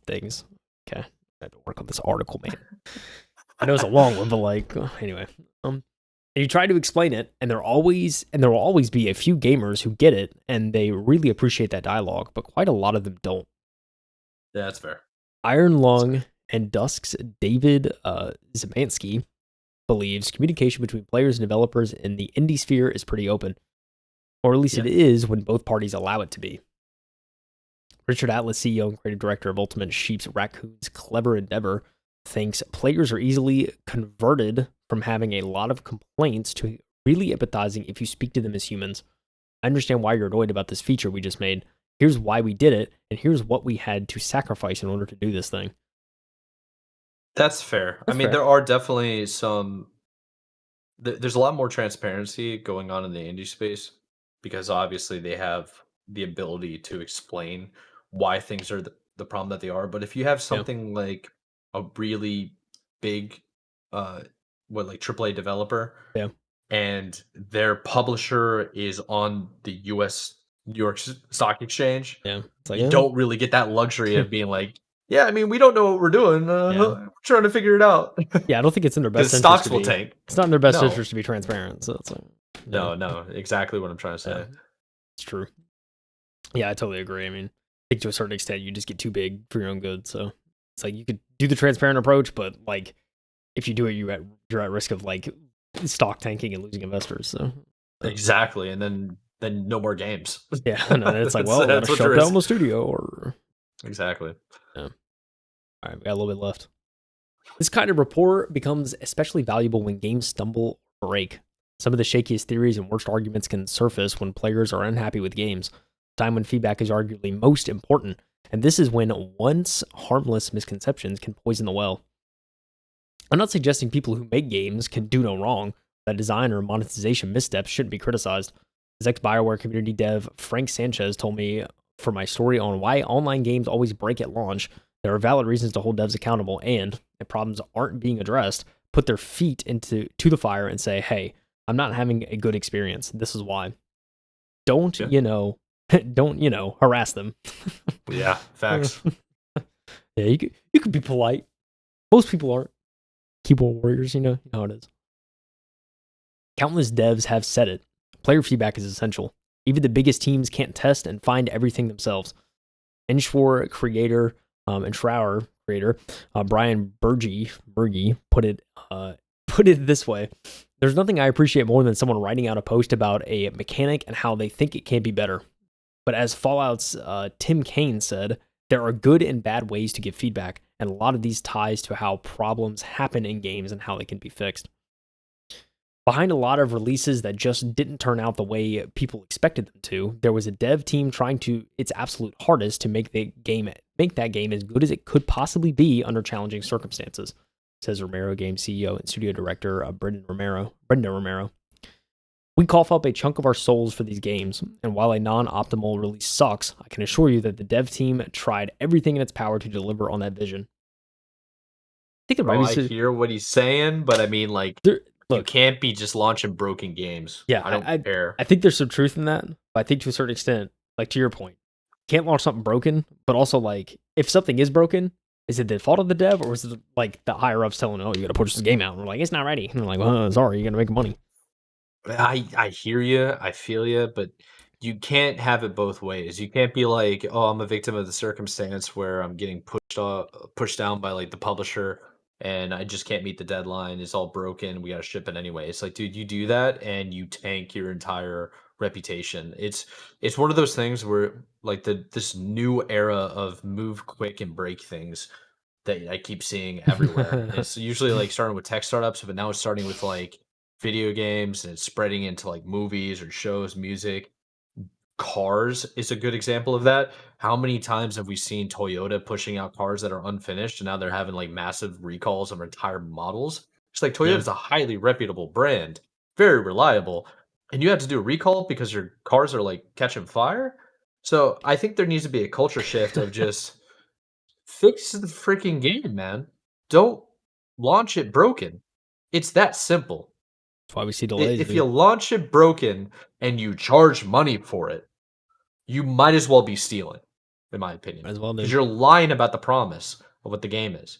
Speaker 2: things. Okay, I had to work on this article, man. I know it's a long one, but like, anyway. And you try to explain it, and there will always be a few gamers who get it, and they really appreciate that dialogue, but quite a lot of them don't.
Speaker 1: Yeah, that's fair.
Speaker 2: Iron Lung and Dusk's David Zemansky believes communication between players and developers in the indie sphere is pretty open, or at least it is when both parties allow it to be. Richard Atlas, CEO and creative director of Ultimate Sheep's Raccoon's Clever Endeavor, thinks players are easily converted from having a lot of complaints to really empathizing if you speak to them as humans. I understand why you're annoyed about this feature we just made. Here's why we did it, and here's what we had to sacrifice in order to do this thing.
Speaker 1: That's fair. I mean, there are definitely some. There's a lot more transparency going on in the indie space, because obviously they have the ability to explain why things are the problem that they are. But if you have something like a really big, like AAA developer, and their publisher is on the U.S. New York Stock Exchange,
Speaker 2: it's like,
Speaker 1: you don't really get that luxury of being like, yeah, I mean, we don't know what we're doing. We're trying to figure it out.
Speaker 2: Yeah, I don't think it's in their best interest.
Speaker 1: Stocks will tank.
Speaker 2: It's not in their best interest to be transparent. So it's like,
Speaker 1: no, exactly what I'm trying to say.
Speaker 2: It's true. Yeah, I totally agree. I mean, I think to a certain extent, you just get too big for your own good. So it's like you could do the transparent approach, but like if you do it, you're at risk of like stock tanking and losing investors. So
Speaker 1: exactly, and then no more games.
Speaker 2: Yeah, no, it's like, well, that's shut down the studio or
Speaker 1: exactly.
Speaker 2: Yeah. All right, we got a little bit left. This kind of rapport becomes especially valuable when games stumble or break. Some of the shakiest theories and worst arguments can surface when players are unhappy with games. Time when feedback is arguably most important, and this is when once harmless misconceptions can poison the well. I'm not suggesting people who make games can do no wrong. That design or monetization missteps shouldn't be criticized. As ex-BioWare community dev Frank Sanchez told me for my story on why online games always break at launch, there are valid reasons to hold devs accountable, and if problems aren't being addressed, put their feet to the fire and say, hey, I'm not having a good experience. This is why. Don't harass them.
Speaker 1: Yeah, facts.
Speaker 2: Yeah, you could be polite. Most people aren't. Keyboard warriors, you know how it is. Countless devs have said it. Player feedback is essential. Even the biggest teams can't test and find everything themselves. Inchfor creator and Shrower creator Brian Berge put it this way: there's nothing I appreciate more than someone writing out a post about a mechanic and how they think it can be better. But as Fallout's Tim Kaine said, there are good and bad ways to give feedback, and a lot of these ties to how problems happen in games and how they can be fixed. Behind a lot of releases that just didn't turn out the way people expected them to, there was a dev team trying its absolute hardest to make that game as good as it could possibly be under challenging circumstances, says Romero Game CEO and studio director Brenda Romero. We cough up a chunk of our souls for these games, and while a non-optimal release sucks, I can assure you that the dev team tried everything in its power to deliver on that vision. I think there might
Speaker 1: Bro,
Speaker 2: be
Speaker 1: I hear what he's saying, but I mean, like,
Speaker 2: there,
Speaker 1: you
Speaker 2: look,
Speaker 1: can't be just launching broken games.
Speaker 2: yeah,
Speaker 1: I don't care.
Speaker 2: I think there's some truth in that, but I think to a certain extent, like to your point, can't launch something broken, but also like if something is broken, is it the fault of the dev or is it like the higher ups telling, oh, you got to push this game out? And we're like, it's not ready. And they're like, well, sorry, you got to make money.
Speaker 1: I hear you, I feel you, but you can't have it both ways. You can't be like, "Oh, I'm a victim of the circumstance where I'm getting pushed down by, like, the publisher, and I just can't meet the deadline. It's all broken. We gotta ship it anyway." It's like, dude, you do that and you tank your entire reputation. It's one of those things where, like, this new era of move quick and break things that I keep seeing everywhere. It's usually, like, starting with tech startups, but now it's starting with, like, video games, and it's spreading into, like, movies or shows, music. Cars is a good example of that. How many times have we seen Toyota pushing out cars that are unfinished, and now they're having, like, massive recalls of entire models? It's like
Speaker 2: Yeah.
Speaker 1: Toyota's a highly reputable brand, very reliable, and you have to do a recall because your cars are, like, catching fire? So, I think there needs to be a culture shift of just fix the freaking game, man. Don't launch it broken. It's that simple.
Speaker 2: That's why we see
Speaker 1: I
Speaker 2: delays,
Speaker 1: if you
Speaker 2: dude.
Speaker 1: launch it broken and you charge money for it, you might as well be stealing, in my opinion,
Speaker 2: Might as well,
Speaker 1: because 'cause
Speaker 2: dude.
Speaker 1: you're lying about the promise of what the game is.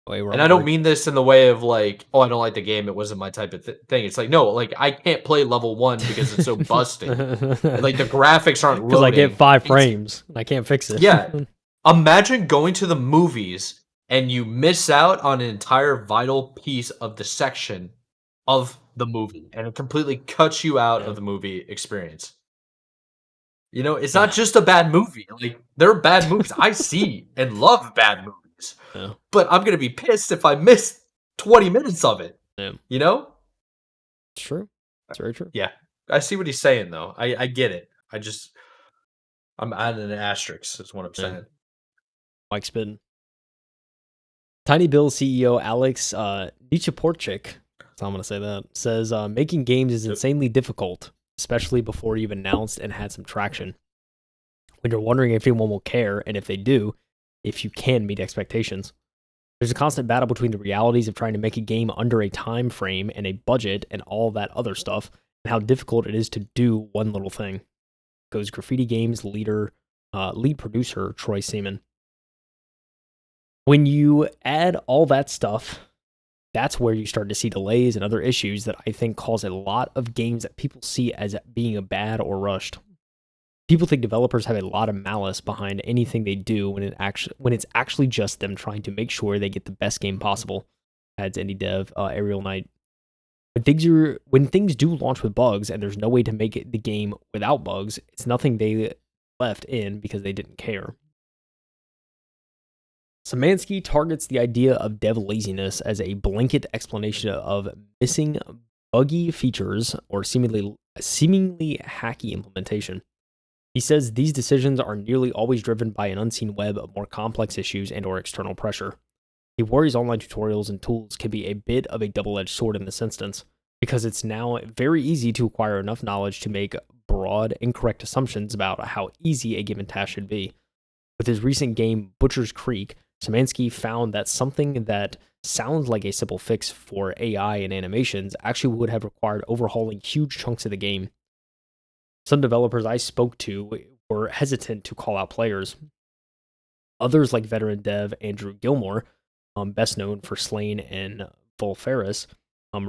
Speaker 2: Way we're
Speaker 1: And
Speaker 2: all
Speaker 1: I don't
Speaker 2: break.
Speaker 1: mean this in the way of like, "Oh, I don't like the game, it wasn't my type of thing." It's like, no, like, I can't play level 1 because it's so busted. Like, the graphics aren't
Speaker 2: Because I get
Speaker 1: loading.
Speaker 2: 5 frames. And I can't fix it.
Speaker 1: Yeah. Imagine going to the movies and you miss out on an entire vital piece of the section of the movie, and it completely cuts you out
Speaker 2: Yeah.
Speaker 1: of the movie experience. You know, it's not just a bad movie, like, there are bad movies. I see and love bad movies,
Speaker 2: Yeah.
Speaker 1: but I'm gonna be pissed if I miss 20 minutes of it,
Speaker 2: Yeah.
Speaker 1: you know?
Speaker 2: It's true. It's very true.
Speaker 1: Yeah. I see what he's saying, though. I get it. I'm adding an asterisk is what I'm
Speaker 2: Yeah.
Speaker 1: saying.
Speaker 2: Mike Spin. Tiny Bill CEO Alex Nichaporchik, so I'm going to say that, says making games is
Speaker 1: Yep.
Speaker 2: insanely difficult, especially before you've announced and had some traction. When you're wondering if anyone will care, and if they do, if you can meet expectations. There's a constant battle between the realities of trying to make a game under a time frame and a budget and all that other stuff, and how difficult it is to do one little thing. Goes Graffiti Games lead producer Troy Seaman. When you add all that stuff, that's where you start to see delays and other issues that I think cause a lot of games that people see as being bad or rushed. People think developers have a lot of malice behind anything they do when it's actually just them trying to make sure they get the best game possible. Adds indie dev Ariel Knight. When things do launch with bugs and there's no way to make the game without bugs, it's nothing they left in because they didn't care. Szymanski targets the idea of dev laziness as a blanket explanation of missing buggy features or seemingly hacky implementation. He says these decisions are nearly always driven by an unseen web of more complex issues and or external pressure. He worries online tutorials and tools can be a bit of a double-edged sword in this instance, because it's now very easy to acquire enough knowledge to make broad, incorrect assumptions about how easy a given task should be. With his recent game Butcher's Creek, Szymanski found that something that sounds like a simple fix for AI and animations actually would have required overhauling huge chunks of the game. Some developers I spoke to were hesitant to call out players. Others, like veteran dev Andrew Gilmore, best known for Slain and Volferis,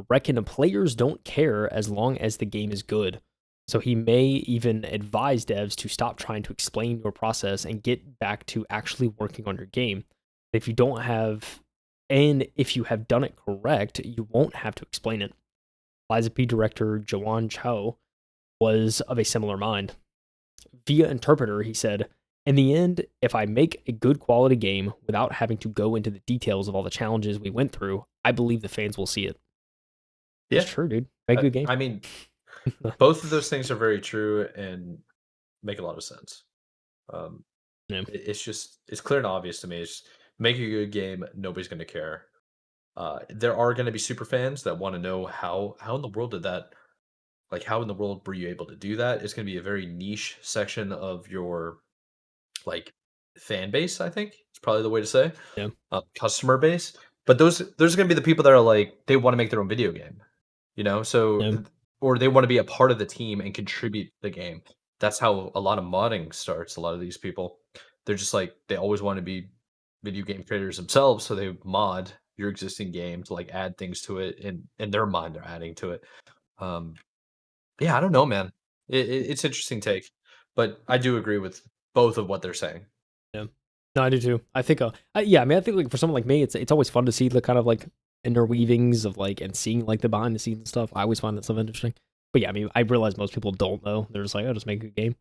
Speaker 2: reckon players don't care as long as the game is good. So he may even advise devs to stop trying to explain your process and get back to actually working on your game. If you don't have, and if you have done it correct, you won't have to explain it. Liza P director Joanne Cho was of a similar mind. Via Interpreter, he said, in the end, if I make a good quality game without having to go into the details of all the challenges we went through, I believe the fans will see it. It's
Speaker 1: Yeah.
Speaker 2: true, dude. Make a good game.
Speaker 1: I mean, both of those things are very true and make a lot of sense. Um,
Speaker 2: Yeah.
Speaker 1: it's clear and obvious to me. It's make a good game, nobody's gonna care. There are gonna be super fans that wanna know how in the world did that like, how in the world were you able to do that? It's gonna be a very niche section of your, like, fan base, I think, it's probably the way to say,
Speaker 2: Yeah.
Speaker 1: customer base, but those are gonna be the people that are, like, they wanna make their own video game, you know? So,
Speaker 2: Yeah.
Speaker 1: or they wanna be a part of the team and contribute to the game. That's how a lot of modding starts, a lot of these people. They're just, like, they always wanna be video game creators themselves, so they mod your existing game to, like, add things to it, and in their mind, they're adding to it. Um, yeah, I don't know, man. It's interesting take, but I do agree with both of what they're saying.
Speaker 2: Yeah. No, I do too. I think, yeah, I mean, I think like for someone like me, it's always fun to see the kind of like interweavings of like and seeing like the behind the scenes stuff. I always find that stuff interesting. But yeah, I mean, I realize most people don't know. They're just like, oh, just make a good game.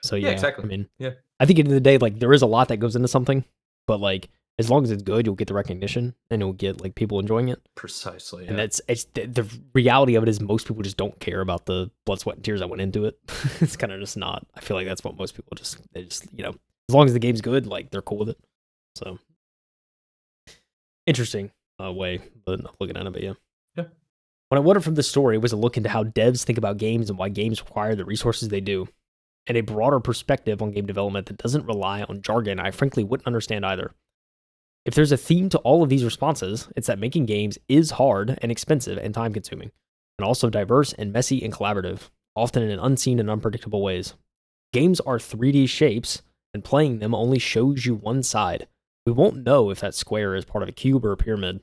Speaker 2: So
Speaker 1: Yeah,
Speaker 2: yeah,
Speaker 1: exactly.
Speaker 2: I mean,
Speaker 1: Yeah,
Speaker 2: I think at the end of the day, like there is a lot that goes into something, but like as long as it's good, you'll get the recognition and you'll get like people enjoying it.
Speaker 1: precisely.
Speaker 2: And
Speaker 1: Yeah,
Speaker 2: it's the reality of it is most people just don't care about the blood, sweat, and tears that went into it. It's kind of just not. I feel like that's what most people just they just as long as the game's good, like they're cool with it. So interesting way but of looking at it, but yeah.
Speaker 1: yeah,
Speaker 2: What I wanted from this story was a look into how devs think about games and why games require the resources they do, and a broader perspective on game development that doesn't rely on jargon I frankly wouldn't understand either. If there's a theme to all of these responses, it's that making games is hard and expensive and time consuming, and also diverse and messy and collaborative, often in unseen and unpredictable ways. Games are 3D shapes, and playing them only shows you one side. We won't know if that square is part of a cube or a pyramid.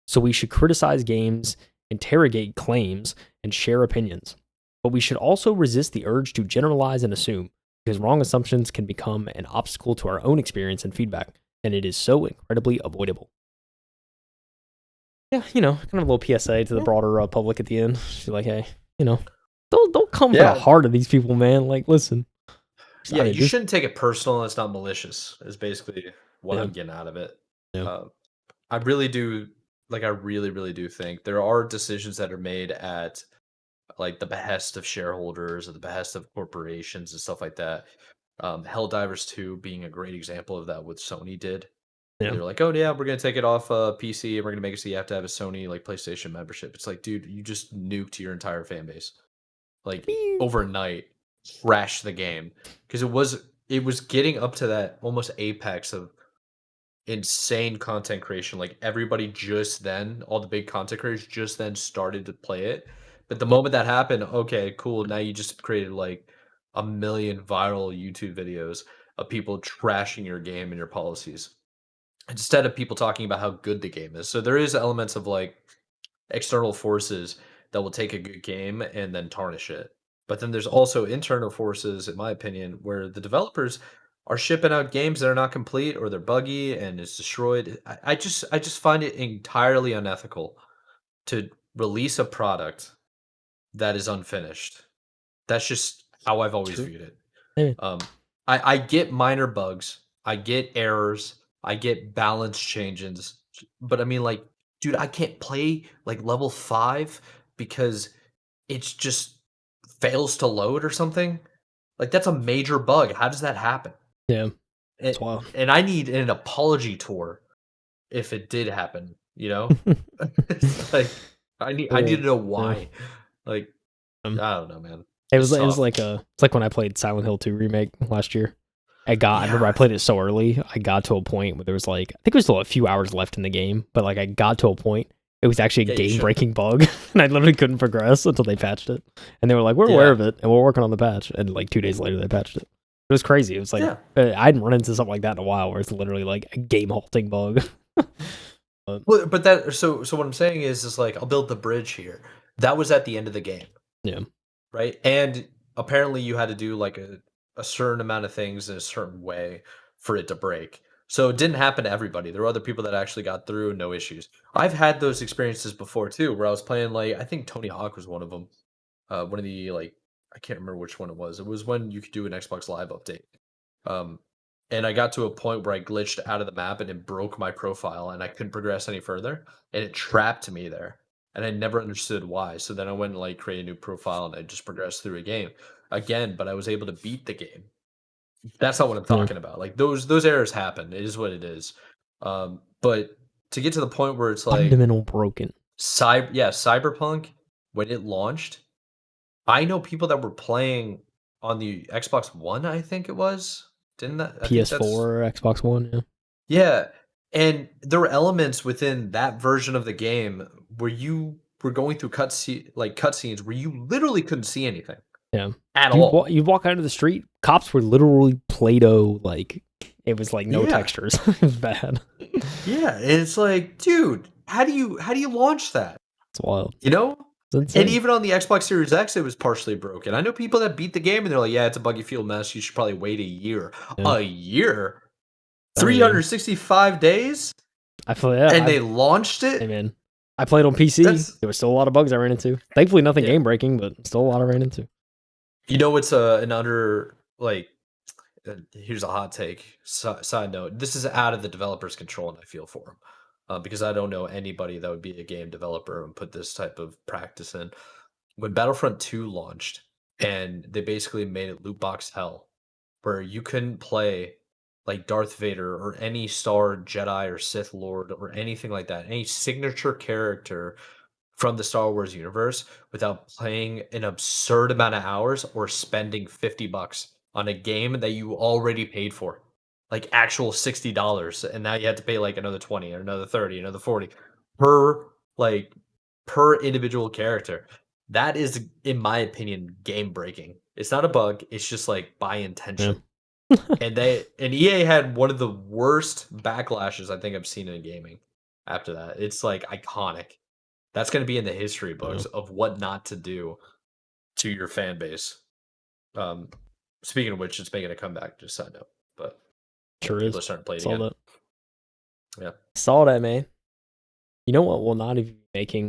Speaker 2: So we should criticize games, interrogate claims, and share opinions. But we should also resist the urge to generalize and assume, because wrong assumptions can become an obstacle to our own experience and feedback, and it is so incredibly avoidable. Yeah, kind of a little PSA to the
Speaker 1: yeah.
Speaker 2: broader public at the end. She's like, hey, don't come for the
Speaker 1: Yeah,
Speaker 2: heart of these people, man. Like, listen, I
Speaker 1: yeah,
Speaker 2: mean,
Speaker 1: you
Speaker 2: just
Speaker 1: shouldn't take it personal. It's not malicious. Is basically what
Speaker 2: yeah,
Speaker 1: I'm getting out of it.
Speaker 2: yeah,
Speaker 1: Uh, I really do, like, I really, really do think there are decisions that are made at, like, the behest of shareholders or the behest of corporations and stuff like that. Helldivers 2 being a great example of that, what Sony did. Where
Speaker 2: yeah.
Speaker 1: they were like, "Oh yeah, we're gonna take it off PC and we're gonna make it so you have to have a Sony like PlayStation membership." It's like, dude, you just nuked your entire fan base. Like overnight, crashed the game because it was getting up to that almost apex of insane content creation. Like everybody just then, all the big content creators just then started to play it. But the moment that happened, okay, cool. Now you just created like a million viral YouTube videos of people trashing your game and your policies instead of people talking about how good the game is. So there is elements of like external forces that will take a good game and then tarnish it. But then there's also internal forces, in my opinion, where the developers are shipping out games that are not complete or they're buggy and it's destroyed. I just find it entirely unethical to release a product that is unfinished. That's just how I've always
Speaker 2: True.
Speaker 1: viewed it.
Speaker 2: Yeah.
Speaker 1: Um, I get minor bugs, I get errors, I get balance changes, but I mean, like, dude, I can't play like level 5 because it's just fails to load or something. Like that's a major bug. How does that happen?
Speaker 2: Yeah. It's
Speaker 1: And,
Speaker 2: wild.
Speaker 1: and I need an apology tour if it did happen. You know, it's like I need
Speaker 2: Cool.
Speaker 1: to know
Speaker 2: Yeah.
Speaker 1: why. Like
Speaker 2: Um,
Speaker 1: I don't know, man.
Speaker 2: it was
Speaker 1: It's
Speaker 2: it was
Speaker 1: tough.
Speaker 2: like it's like when I played Silent Hill 2 remake last year. I remember I
Speaker 1: Yeah,
Speaker 2: played it so early. I got to a point where there was like I think there was still a few hours left in the game, but like I got to a point it was actually a
Speaker 1: yeah, you
Speaker 2: game
Speaker 1: should.
Speaker 2: breaking bug, and I literally couldn't progress until they patched it. And they were like, "We're aware
Speaker 1: Yeah,
Speaker 2: of it, and we're working on the patch." And like 2 days later, they patched it. It was crazy. It was like
Speaker 1: yeah.
Speaker 2: I hadn't run into something like that in a while, where it's literally like a game halting bug. But
Speaker 1: Well, but that so what I'm saying is like I'll build the bridge here. That was at the end of the game,
Speaker 2: yeah,
Speaker 1: right? And apparently you had to do like a certain amount of things in a certain way for it to break. So it didn't happen to everybody. There were other people that actually got through, no issues. I've had those experiences before too, where I was playing like I think Tony Hawk was one of them. One of the like I can't remember which one it was. It was when you could do an Xbox Live update. Um, and I got to a point where I glitched out of the map and it broke my profile and I couldn't progress any further and it trapped me there. And I never understood why. So then I went and like create a new profile and I just progressed through a game again, but I was able to beat the game. That's not what I'm
Speaker 2: yeah,
Speaker 1: talking about. Like those errors happen. It is what it is. But to get to the point where it's like
Speaker 2: fundamental broken.
Speaker 1: Cyberpunk when it launched I know people that were playing on the Xbox One, I think it was. Didn't that I think that's
Speaker 2: PS4, Xbox One, yeah.
Speaker 1: yeah, and there were elements within that version of the game where you were going through cutscenes where you literally couldn't see anything
Speaker 2: Yeah.
Speaker 1: at all.
Speaker 2: You'd walk out of the street, cops were literally Play-Doh, like, it was like no
Speaker 1: Yeah.
Speaker 2: textures. It was bad.
Speaker 1: Yeah, and it's like, dude, how do you launch that?
Speaker 2: It's wild.
Speaker 1: You know?
Speaker 2: It's
Speaker 1: And
Speaker 2: insane.
Speaker 1: even on the Xbox Series X, it was partially broken. I know people that beat the game and they're like, "Yeah, it's a buggy field mess. You should probably wait a year."
Speaker 2: Yeah.
Speaker 1: A year?
Speaker 2: Better game.
Speaker 1: 365 days?
Speaker 2: I feel yeah.
Speaker 1: And they launched
Speaker 2: Hey
Speaker 1: it?
Speaker 2: man, I played on PC.
Speaker 1: That's
Speaker 2: There was still a lot of bugs I ran into. Thankfully, nothing
Speaker 1: yeah.
Speaker 2: game breaking, but still a lot I ran into.
Speaker 1: You know, it's an under like here's a hot take. Side note: this is out of the developer's control, and I feel for them because I don't know anybody that would be a game developer and put this type of practice in. When Battlefront 2 launched, and they basically made it loot box hell, where you couldn't play like Darth Vader or any Star Jedi or Sith Lord or anything like that, any signature character from the Star Wars universe without playing an absurd amount of hours or spending $50 on a game that you already paid for. Like actual $60. And now you have to pay like another 20 or another 30, another 40 per like per individual character. That is, in my opinion, game breaking. It's not a bug, it's just like by
Speaker 2: Yeah.
Speaker 1: intention. And EA had one of the worst backlashes I think I've seen in gaming after that. It's like iconic. That's gonna be in the history
Speaker 2: Yeah.
Speaker 1: books of what not to do to your fan base. Um, speaking of which, it's making a comeback, just side note. But yeah,
Speaker 2: Sure
Speaker 1: people
Speaker 2: is.
Speaker 1: are starting to play it
Speaker 2: Saw
Speaker 1: again.
Speaker 2: that.
Speaker 1: Yeah.
Speaker 2: Saw that, man. You know what will not even be making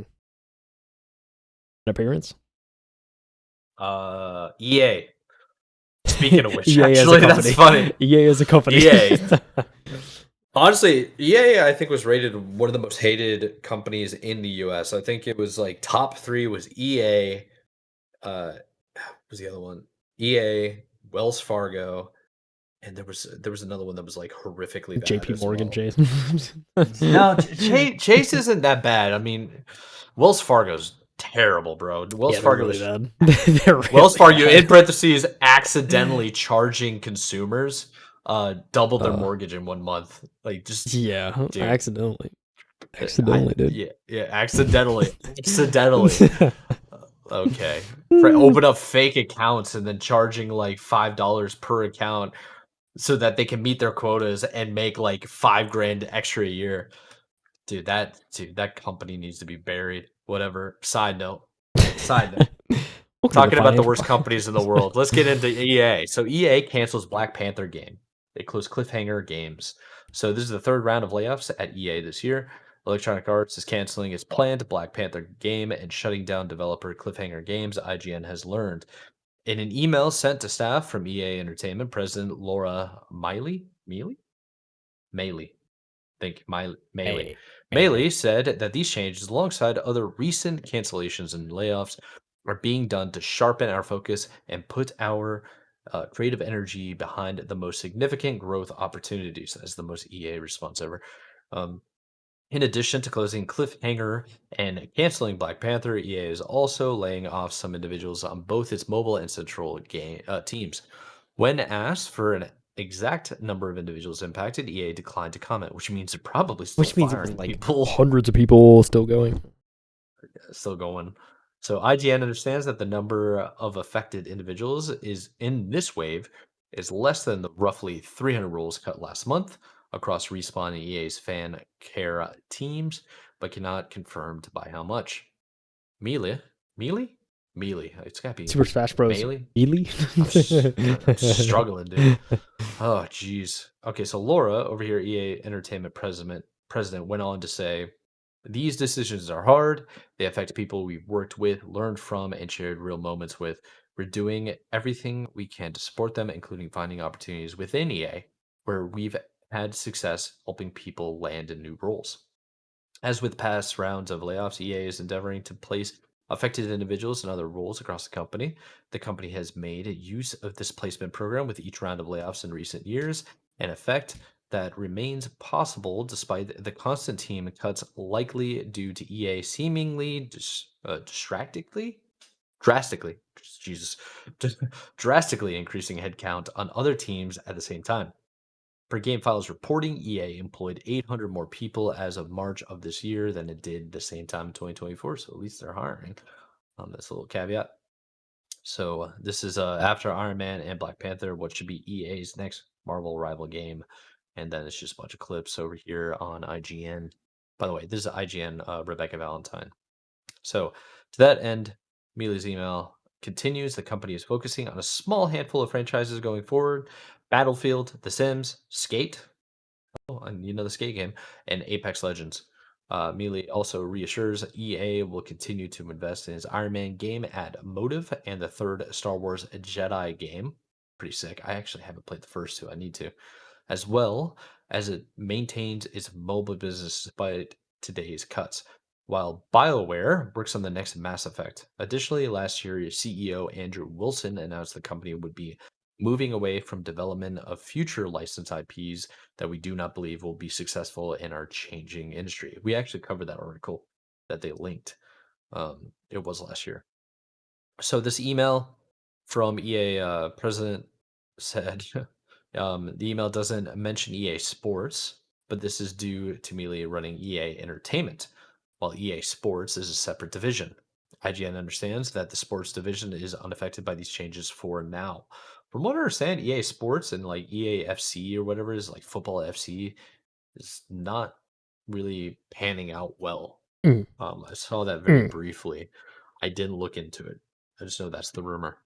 Speaker 2: an appearance?
Speaker 1: EA. Speaking of which,
Speaker 2: EA as a
Speaker 1: actually,
Speaker 2: company.
Speaker 1: that's funny.
Speaker 2: EA as a company.
Speaker 1: EA. Honestly, EA, I think was rated one of the most hated companies in the US. I think it was like top 3 was EA, what was the other one? EA, Wells Fargo, and there was another one that was like horrifically bad
Speaker 2: JP
Speaker 1: as
Speaker 2: Morgan
Speaker 1: well.
Speaker 2: Chase.
Speaker 1: No, Chase isn't that bad. I mean, Wells Fargo's terrible, bro. Wells
Speaker 2: Yeah, they're
Speaker 1: Fargo
Speaker 2: really
Speaker 1: is
Speaker 2: bad. They're
Speaker 1: Wells
Speaker 2: really
Speaker 1: Fargo in
Speaker 2: bad.
Speaker 1: parentheses accidentally charging consumers double their
Speaker 2: Uh,
Speaker 1: mortgage in 1 month. Like just
Speaker 2: yeah,
Speaker 1: dude,
Speaker 2: accidentally.
Speaker 1: I
Speaker 2: Accidentally, dude.
Speaker 1: yeah, accidentally. Okay. For open up fake accounts and then charging like $5 per account so that they can meet their quotas and make like 5 grand extra a year. Dude, that company needs to be buried. Whatever. Side note. Side note.
Speaker 2: Welcome to the
Speaker 1: Talking about the
Speaker 2: financial.
Speaker 1: worst companies in the world. Let's get into EA. So EA cancels Black Panther game. They close Cliffhanger Games. So this is the third round of layoffs at EA this year. Electronic Arts is canceling its planned Black Panther game and shutting down developer Cliffhanger Games, IGN has learned. In an email sent to staff from EA Entertainment, President Laura Maley, think Maley.
Speaker 2: Hey,
Speaker 1: Maley said that these changes, alongside other recent cancellations and layoffs, are being done to sharpen our focus and put our creative energy behind the most significant growth opportunities. That's the most EA response ever. Um, in addition to closing Cliffhanger and canceling Black Panther, EA is also laying off some individuals on both its mobile and central game teams. When asked for an exact number of individuals impacted, EA declined to comment, which means they're probably still
Speaker 2: which means it was
Speaker 1: firing
Speaker 2: like
Speaker 1: people.
Speaker 2: hundreds of people still going.
Speaker 1: Still going. So IGN understands that the number of affected individuals is in this wave is less than the roughly 300 roles cut last month across Respawn and EA's fan care teams, but cannot confirmed by how much. Melee, Melee, Melee. It's gotta be
Speaker 2: Super Smash Bros.
Speaker 1: Melee.
Speaker 2: Melee.
Speaker 1: I'm struggling, dude. Oh, geez. Okay, so Laura over here, EA Entertainment president went on to say, "These decisions are hard. They affect people we've worked with, learned from, and shared real moments with. We're doing everything we can to support them, including finding opportunities within EA where we've had success helping people land in new roles." As with past rounds of layoffs, EA is endeavoring to place affected individuals in other roles across the company. The company has made use of this placement program with each round of layoffs in recent years, an effect that remains possible despite the constant team cuts likely due to EA seemingly distractedly drastically, Jesus, drastically increasing headcount on other teams at the same time. Per Game Files reporting, EA employed 800 more people as of March of this year than it did the same time in 2024. So at least they're hiring. That's a little caveat. So this is after Iron Man and Black Panther, what should be EA's next Marvel rival game, and then it's just a bunch of clips over here on IGN. By the way, this is IGN Rebecca Valentine. So to that end, Mealy's email continues. The company is focusing on a small handful of franchises going forward: Battlefield, The Sims, Skate, and the skate game, and Apex Legends. Mealy also reassures EA will continue to invest in his Iron Man game at Motive and the third Star Wars Jedi game. Pretty sick. I actually haven't played the first two. I need to, as well as it maintains its mobile business despite today's cuts. While BioWare works on the next Mass Effect. Additionally, last year, CEO Andrew Wilson announced the company would be moving away from development of future licensed IPs that we do not believe will be successful in our changing industry. We actually covered that article that they linked. It was last year. So this email from EA president said the email doesn't mention EA Sports, but this is due to Mealy running EA Entertainment, while EA Sports is a separate division. IGN understands that the sports division is unaffected by these changes for now. From what I understand, EA Sports and like EA FC or whatever is like football FC is not really panning out well.
Speaker 2: Mm,
Speaker 1: I saw that very
Speaker 2: mm.
Speaker 1: briefly. I didn't look into it. I just know that's the rumor.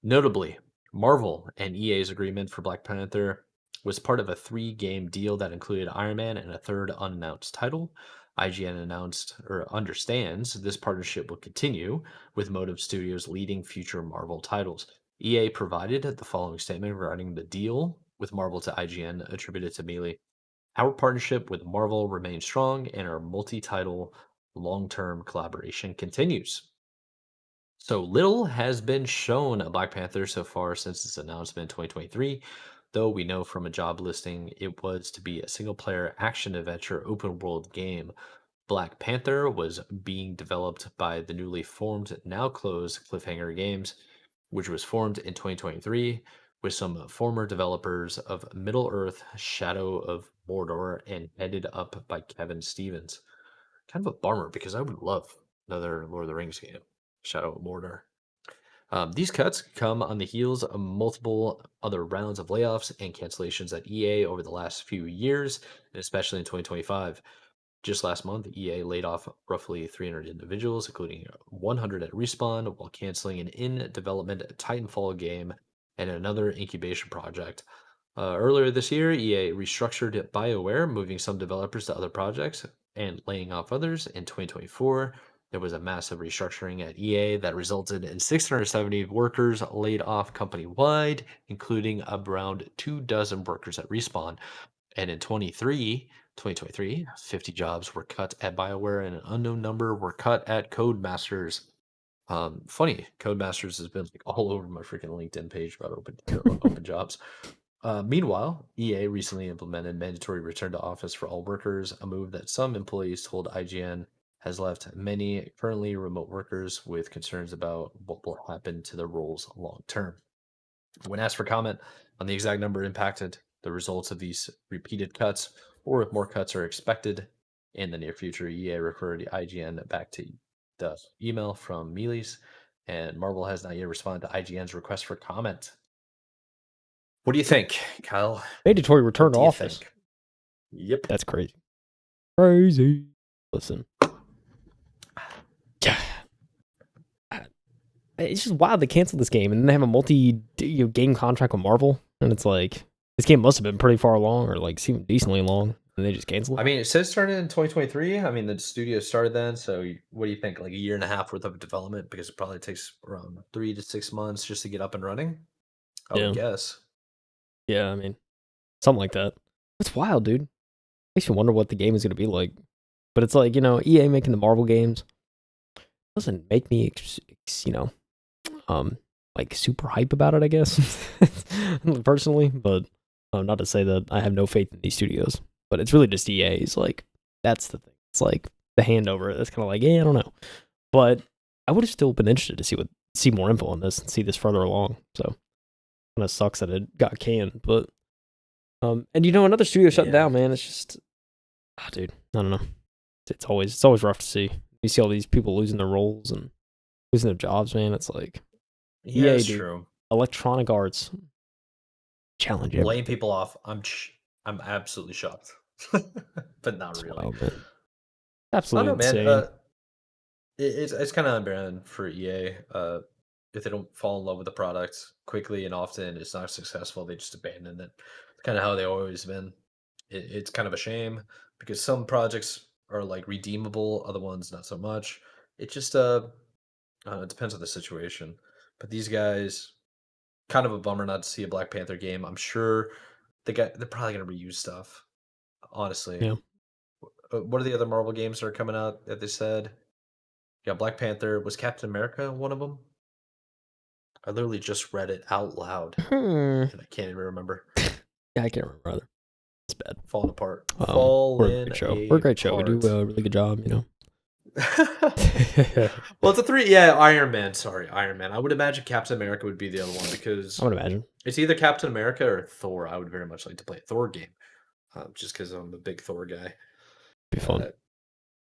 Speaker 1: Notably, Marvel and EA's agreement for Black Panther was part of a 3-game deal that included Iron Man and a third unannounced title. IGN announced or understands this partnership will continue, with Motive Studios leading future Marvel titles. EA provided the following statement regarding the deal with Marvel to IGN, attributed to Mealy. Our partnership with Marvel remains strong and our multi-title long-term collaboration continues. So little has been shown of Black Panther so far since its announcement in 2023, though we know from a job listing it was to be a single-player action-adventure open-world game. Black Panther was being developed by the newly formed, now closed Cliffhanger Games, which was formed in 2023 with some former developers of Middle-earth: Shadow of Mordor and headed up by Kevin Stevens. Kind of a bummer because I would love another Lord of the Rings game, Shadow of Mordor. These cuts come on the heels of multiple other rounds of layoffs and cancellations at EA over the last few years, and especially in 2025. Just last month, EA laid off roughly 300 individuals, including 100 at Respawn, while canceling an in-development Titanfall game and another incubation project. Earlier this year, EA restructured BioWare, moving some developers to other projects and laying off others. In 2024, there was a massive restructuring at EA that resulted in 670 workers laid off company-wide, including around 24 workers at Respawn. And in 2023, 50 jobs were cut at BioWare and an unknown number were cut at Codemasters. Funny, Codemasters has been like all over my freaking LinkedIn page about open jobs. Meanwhile, EA recently implemented mandatory return to office for all workers, a move that some employees told IGN has left many currently remote workers with concerns about what will happen to their roles long term. When asked for comment on the exact number impacted, the results of these repeated cuts, or if more cuts are expected in the near future, EA referred the IGN back to the email from Mealy's, and Marvel has not yet responded to IGN's request for comment. What do you think, Kyle?
Speaker 2: Mandatory return
Speaker 1: What
Speaker 2: to
Speaker 1: do you
Speaker 2: office.
Speaker 1: think? Yep.
Speaker 2: That's crazy. Crazy. Listen. Yeah. It's just wild they canceled this game and then they have a multi-game contract with Marvel. And it's like, this game must have been pretty far along or like seemed decently long. And they just canceled it.
Speaker 1: I mean, it says started in 2023. I mean, the studio started then. So what do you think? Like a year and a half worth of development? Because it probably takes around 3 to 6 months just to get up and running. I would guess.
Speaker 2: Yeah, I mean, something like that. It's wild, dude. Makes you wonder what the game is going to be like. But it's like, EA making the Marvel games doesn't make me, like super hype about it, I guess, personally. But not to say that I have no faith in these studios. But it's really just EA's. Like, that's the thing. It's like the handover. That's kind of like, I don't know. But I would have still been interested to see what see more info on this and see this further along. So kind of sucks that it got canned, but and another studio shutting down, man. It's just, dude, I don't know. It's always rough to see. You see all these people losing their roles and losing their jobs, man. It's like,
Speaker 1: Yeah,
Speaker 2: EA,
Speaker 1: it's
Speaker 2: dude.
Speaker 1: true.
Speaker 2: Electronic Arts challenge
Speaker 1: Laying
Speaker 2: everything.
Speaker 1: people off. I'm absolutely shocked, but not
Speaker 2: It's
Speaker 1: really.
Speaker 2: wild, man.
Speaker 1: I
Speaker 2: Absolutely
Speaker 1: don't know, man.
Speaker 2: insane.
Speaker 1: It's kind of unbearable for EA. If they don't fall in love with the product quickly and often, it's not successful. They just abandon it. It's kind of how they always been. It's kind of a shame because some projects are like redeemable, other ones not so much. It just I don't know, it depends on the situation. But these guys, kind of a bummer not to see a Black Panther game. I'm sure they're probably gonna reuse stuff. Honestly,
Speaker 2: Yeah.
Speaker 1: what are the other Marvel games that are coming out that they said? Yeah, Black Panther. Was Captain America one of them? I literally just read it out loud,
Speaker 2: Hmm.
Speaker 1: and I can't even remember.
Speaker 2: Yeah, I can't remember either. It's bad.
Speaker 1: Falling apart.
Speaker 2: We're a
Speaker 1: Falling
Speaker 2: great show. We're a great show. We do
Speaker 1: apart.
Speaker 2: a really good job,
Speaker 1: Well, it's a three. Yeah, Iron Man. Sorry, Iron Man. I would imagine Captain America would be the other one because
Speaker 2: I would imagine.
Speaker 1: it's either Captain America or Thor. I would very much like to play a Thor game, just because I'm a big Thor guy.
Speaker 2: Be fun.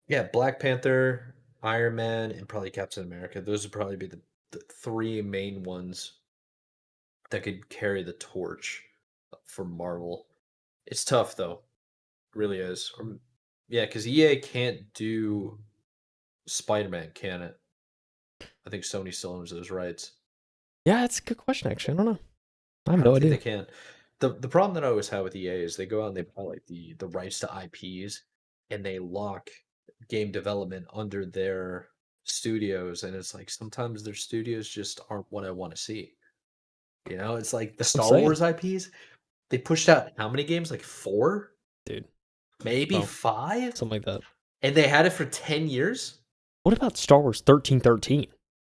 Speaker 1: Yeah, Black Panther, Iron Man, and probably Captain America. Those would probably be the three main ones that could carry the torch for Marvel. It's tough though, it really is. Yeah, because EA can't do Spider-Man, can it? I think Sony still owns those rights.
Speaker 2: Yeah, it's a good question. Actually, I don't know. I have
Speaker 1: I
Speaker 2: no
Speaker 1: don't think
Speaker 2: idea.
Speaker 1: they can. The problem that I always have with EA is they go out and they buy like the rights to IPs and they lock game development under their studios, and it's like sometimes their studios just aren't what I want to see. It's like the
Speaker 2: That's what I'm
Speaker 1: Star
Speaker 2: saying,
Speaker 1: Wars IPs. They pushed out how many games? Like 4?
Speaker 2: dude.
Speaker 1: Maybe
Speaker 2: Well,
Speaker 1: 5?
Speaker 2: something like that.
Speaker 1: And they had it for 10 years?
Speaker 2: What about Star Wars 1313?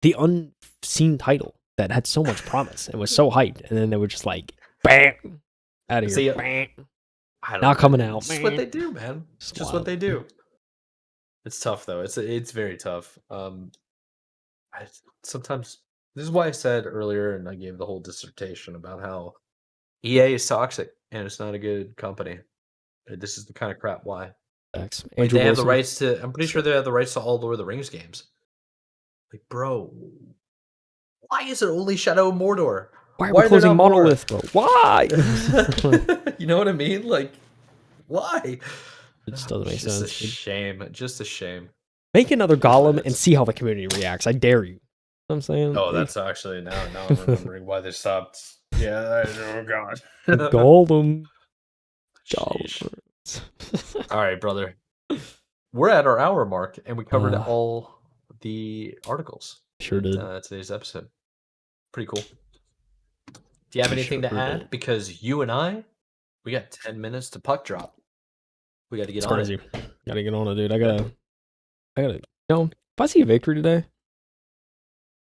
Speaker 2: The unseen title that had so much promise and was so hyped, and then they were just like, bam, out of here.
Speaker 1: See,
Speaker 2: Bam.
Speaker 1: I don't
Speaker 2: Not
Speaker 1: know.
Speaker 2: coming out.
Speaker 1: It's just what they do, man. It's just what
Speaker 2: wild.
Speaker 1: they do. It's tough though. It's very tough. I sometimes this is why I said earlier, and I gave the whole dissertation about how EA is toxic and it's not a good company. This is the kind of crap why.
Speaker 2: Facts.
Speaker 1: Like
Speaker 2: Andrew
Speaker 1: they have the
Speaker 2: Wilson.
Speaker 1: rights to. I'm pretty sure they have the rights to all Lord of the Rings games. Like, bro, why is it only Shadow of Mordor?
Speaker 2: Why are
Speaker 1: Why
Speaker 2: we
Speaker 1: are there
Speaker 2: closing
Speaker 1: not more?
Speaker 2: Monolith, bro? Why?
Speaker 1: You know what I mean? Like, why?
Speaker 2: It just doesn't make
Speaker 1: It's just a
Speaker 2: sense, dude.
Speaker 1: shame. Just a shame.
Speaker 2: Make another
Speaker 1: It is what
Speaker 2: Gollum
Speaker 1: it
Speaker 2: and
Speaker 1: is.
Speaker 2: see how the community reacts. I dare you. You know what I'm saying?
Speaker 1: Oh, that's actually now I'm remembering why they stopped. Yeah, oh god.
Speaker 2: Gollum.
Speaker 1: Sheesh.
Speaker 2: Gollum.
Speaker 1: All right, brother. We're at our hour mark, and we covered
Speaker 2: Uh,
Speaker 1: all the articles
Speaker 2: Sure
Speaker 1: in
Speaker 2: did.
Speaker 1: today's episode. Pretty cool. Do you have anything to
Speaker 2: Sure
Speaker 1: add?
Speaker 2: did.
Speaker 1: Because you and I, we got 10 minutes to puck drop. We got to get
Speaker 2: It's
Speaker 1: on
Speaker 2: crazy.
Speaker 1: it.
Speaker 2: Gotta get on it, dude. I gotta. If I see a victory today,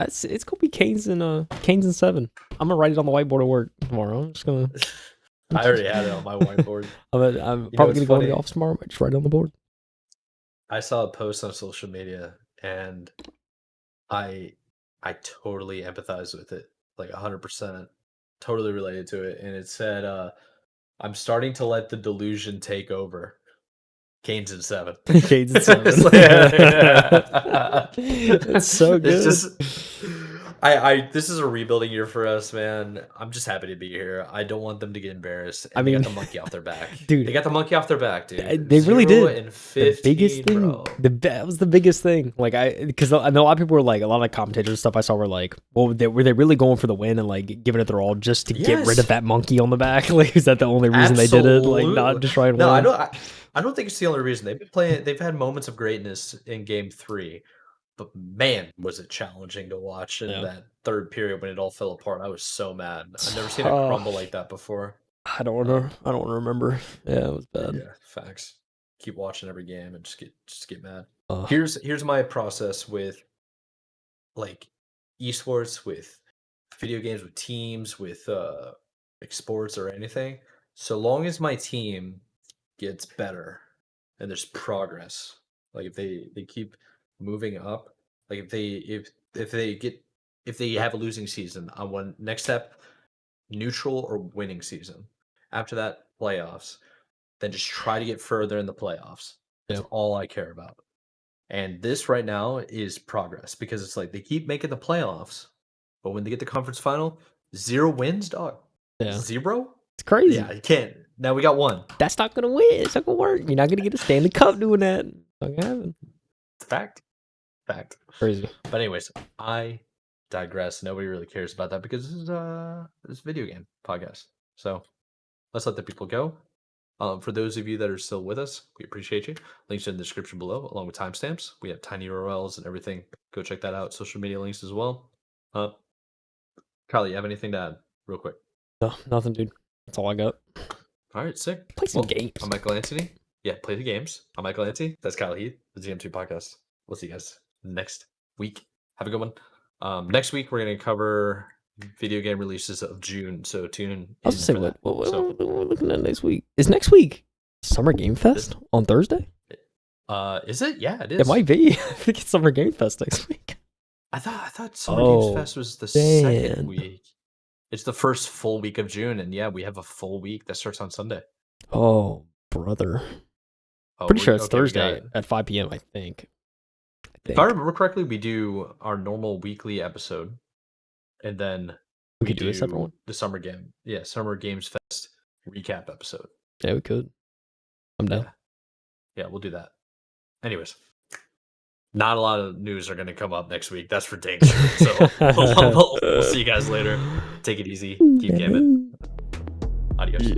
Speaker 2: it's gonna be Canes and 7. I'm gonna write it on the whiteboard at work tomorrow. I'm just gonna.
Speaker 1: I already had it on my whiteboard.
Speaker 2: I'm
Speaker 1: You know,
Speaker 2: probably
Speaker 1: it's
Speaker 2: gonna go into
Speaker 1: funny.
Speaker 2: the office tomorrow. I just write it on the board.
Speaker 1: I saw a post on social media, and I totally empathize with it, like 100%. Totally related to it, and it said, "I'm starting to let the delusion take over." Canes and 7.
Speaker 2: Canes and 7.
Speaker 1: It's
Speaker 2: It's so good.
Speaker 1: It's just I this is a rebuilding year for us, man. I'm just happy to be here. I don't want them to get embarrassed. And
Speaker 2: I
Speaker 1: they got
Speaker 2: mean,
Speaker 1: the monkey off their back.
Speaker 2: dude,
Speaker 1: They got the monkey off their back, dude.
Speaker 2: they really
Speaker 1: 0
Speaker 2: did.
Speaker 1: and
Speaker 2: The
Speaker 1: 15,
Speaker 2: biggest thing,
Speaker 1: bro.
Speaker 2: that was the biggest thing. Like because I know a lot of people were like, a lot of commentators and stuff I saw were like, well, were they really going for the win and like giving it their all just to get rid
Speaker 1: Yes.
Speaker 2: of that monkey on the back? Like, is that the only reason they did it? Like, not to try and
Speaker 1: No,
Speaker 2: win?
Speaker 1: I don't think it's the only reason. They've been playing. They've had moments of greatness in Game 3, but man, was it challenging to watch in
Speaker 2: Yeah.
Speaker 1: that third period when it all fell apart. I was so mad. I've never seen it crumble like that before.
Speaker 2: I don't want to remember. Yeah, it was bad.
Speaker 1: Yeah, facts. Keep watching every game and just get mad.
Speaker 2: Ugh.
Speaker 1: Here's my process with like esports, with video games, with teams, with like sports or anything. So long as my team gets better and there's progress, like if they keep moving up, like if they get if they have a losing season, I want next step neutral or winning season. After that, playoffs. Then just try to get further in the playoffs. That's
Speaker 2: Yeah.
Speaker 1: all I care about. And this right now is progress because it's like they keep making the playoffs, but when they get the conference final, 0 wins, dog.
Speaker 2: Yeah.
Speaker 1: 0?
Speaker 2: It's crazy.
Speaker 1: Yeah, you can't. Now we got 1.
Speaker 2: That's not gonna win. It's not gonna work. You're not gonna get a Stanley Cup doing that. It's not gonna happen.
Speaker 1: Fact. Fact.
Speaker 2: Crazy.
Speaker 1: But anyways, I digress. Nobody really cares about that because this is a video game podcast. So let's let the people go. For those of you that are still with us, we appreciate you. Links in the description below, along with timestamps. We have tiny URLs and everything. Go check that out. Social media links as well. Kyle, you have anything to add, real quick?
Speaker 2: No, nothing, dude. That's all I got.
Speaker 1: All right, sick.
Speaker 2: Play some games.
Speaker 1: I'm Michael Anthony. Yeah, play the games. I'm Michael Anthony. That's Kyle Heath, the GM2 podcast. We'll see you guys next week. Have a good one. Next week, we're going to cover video game releases of June. So tune in.
Speaker 2: I was gonna say, what we're looking at next week? Is next week Summer Game Fest on Thursday?
Speaker 1: Is it? Yeah, it is.
Speaker 2: It might be. I think it's Summer Game Fest next week.
Speaker 1: I thought Summer Games Fest was the second week. It's the first full week of June, and yeah, we have a full week that starts on Sunday.
Speaker 2: Oh, brother. Pretty sure it's Thursday at 5 p.m., I think.
Speaker 1: If I remember correctly, we do our normal weekly episode, and then
Speaker 2: we could do a separate one.
Speaker 1: The Summer Games Fest recap episode.
Speaker 2: Yeah, we could. I'm down.
Speaker 1: Yeah, we'll do that. Anyways, not a lot of news are going to come up next week. That's for dang sure. So we'll see you guys later. Take it easy. Keep gaming. Adios.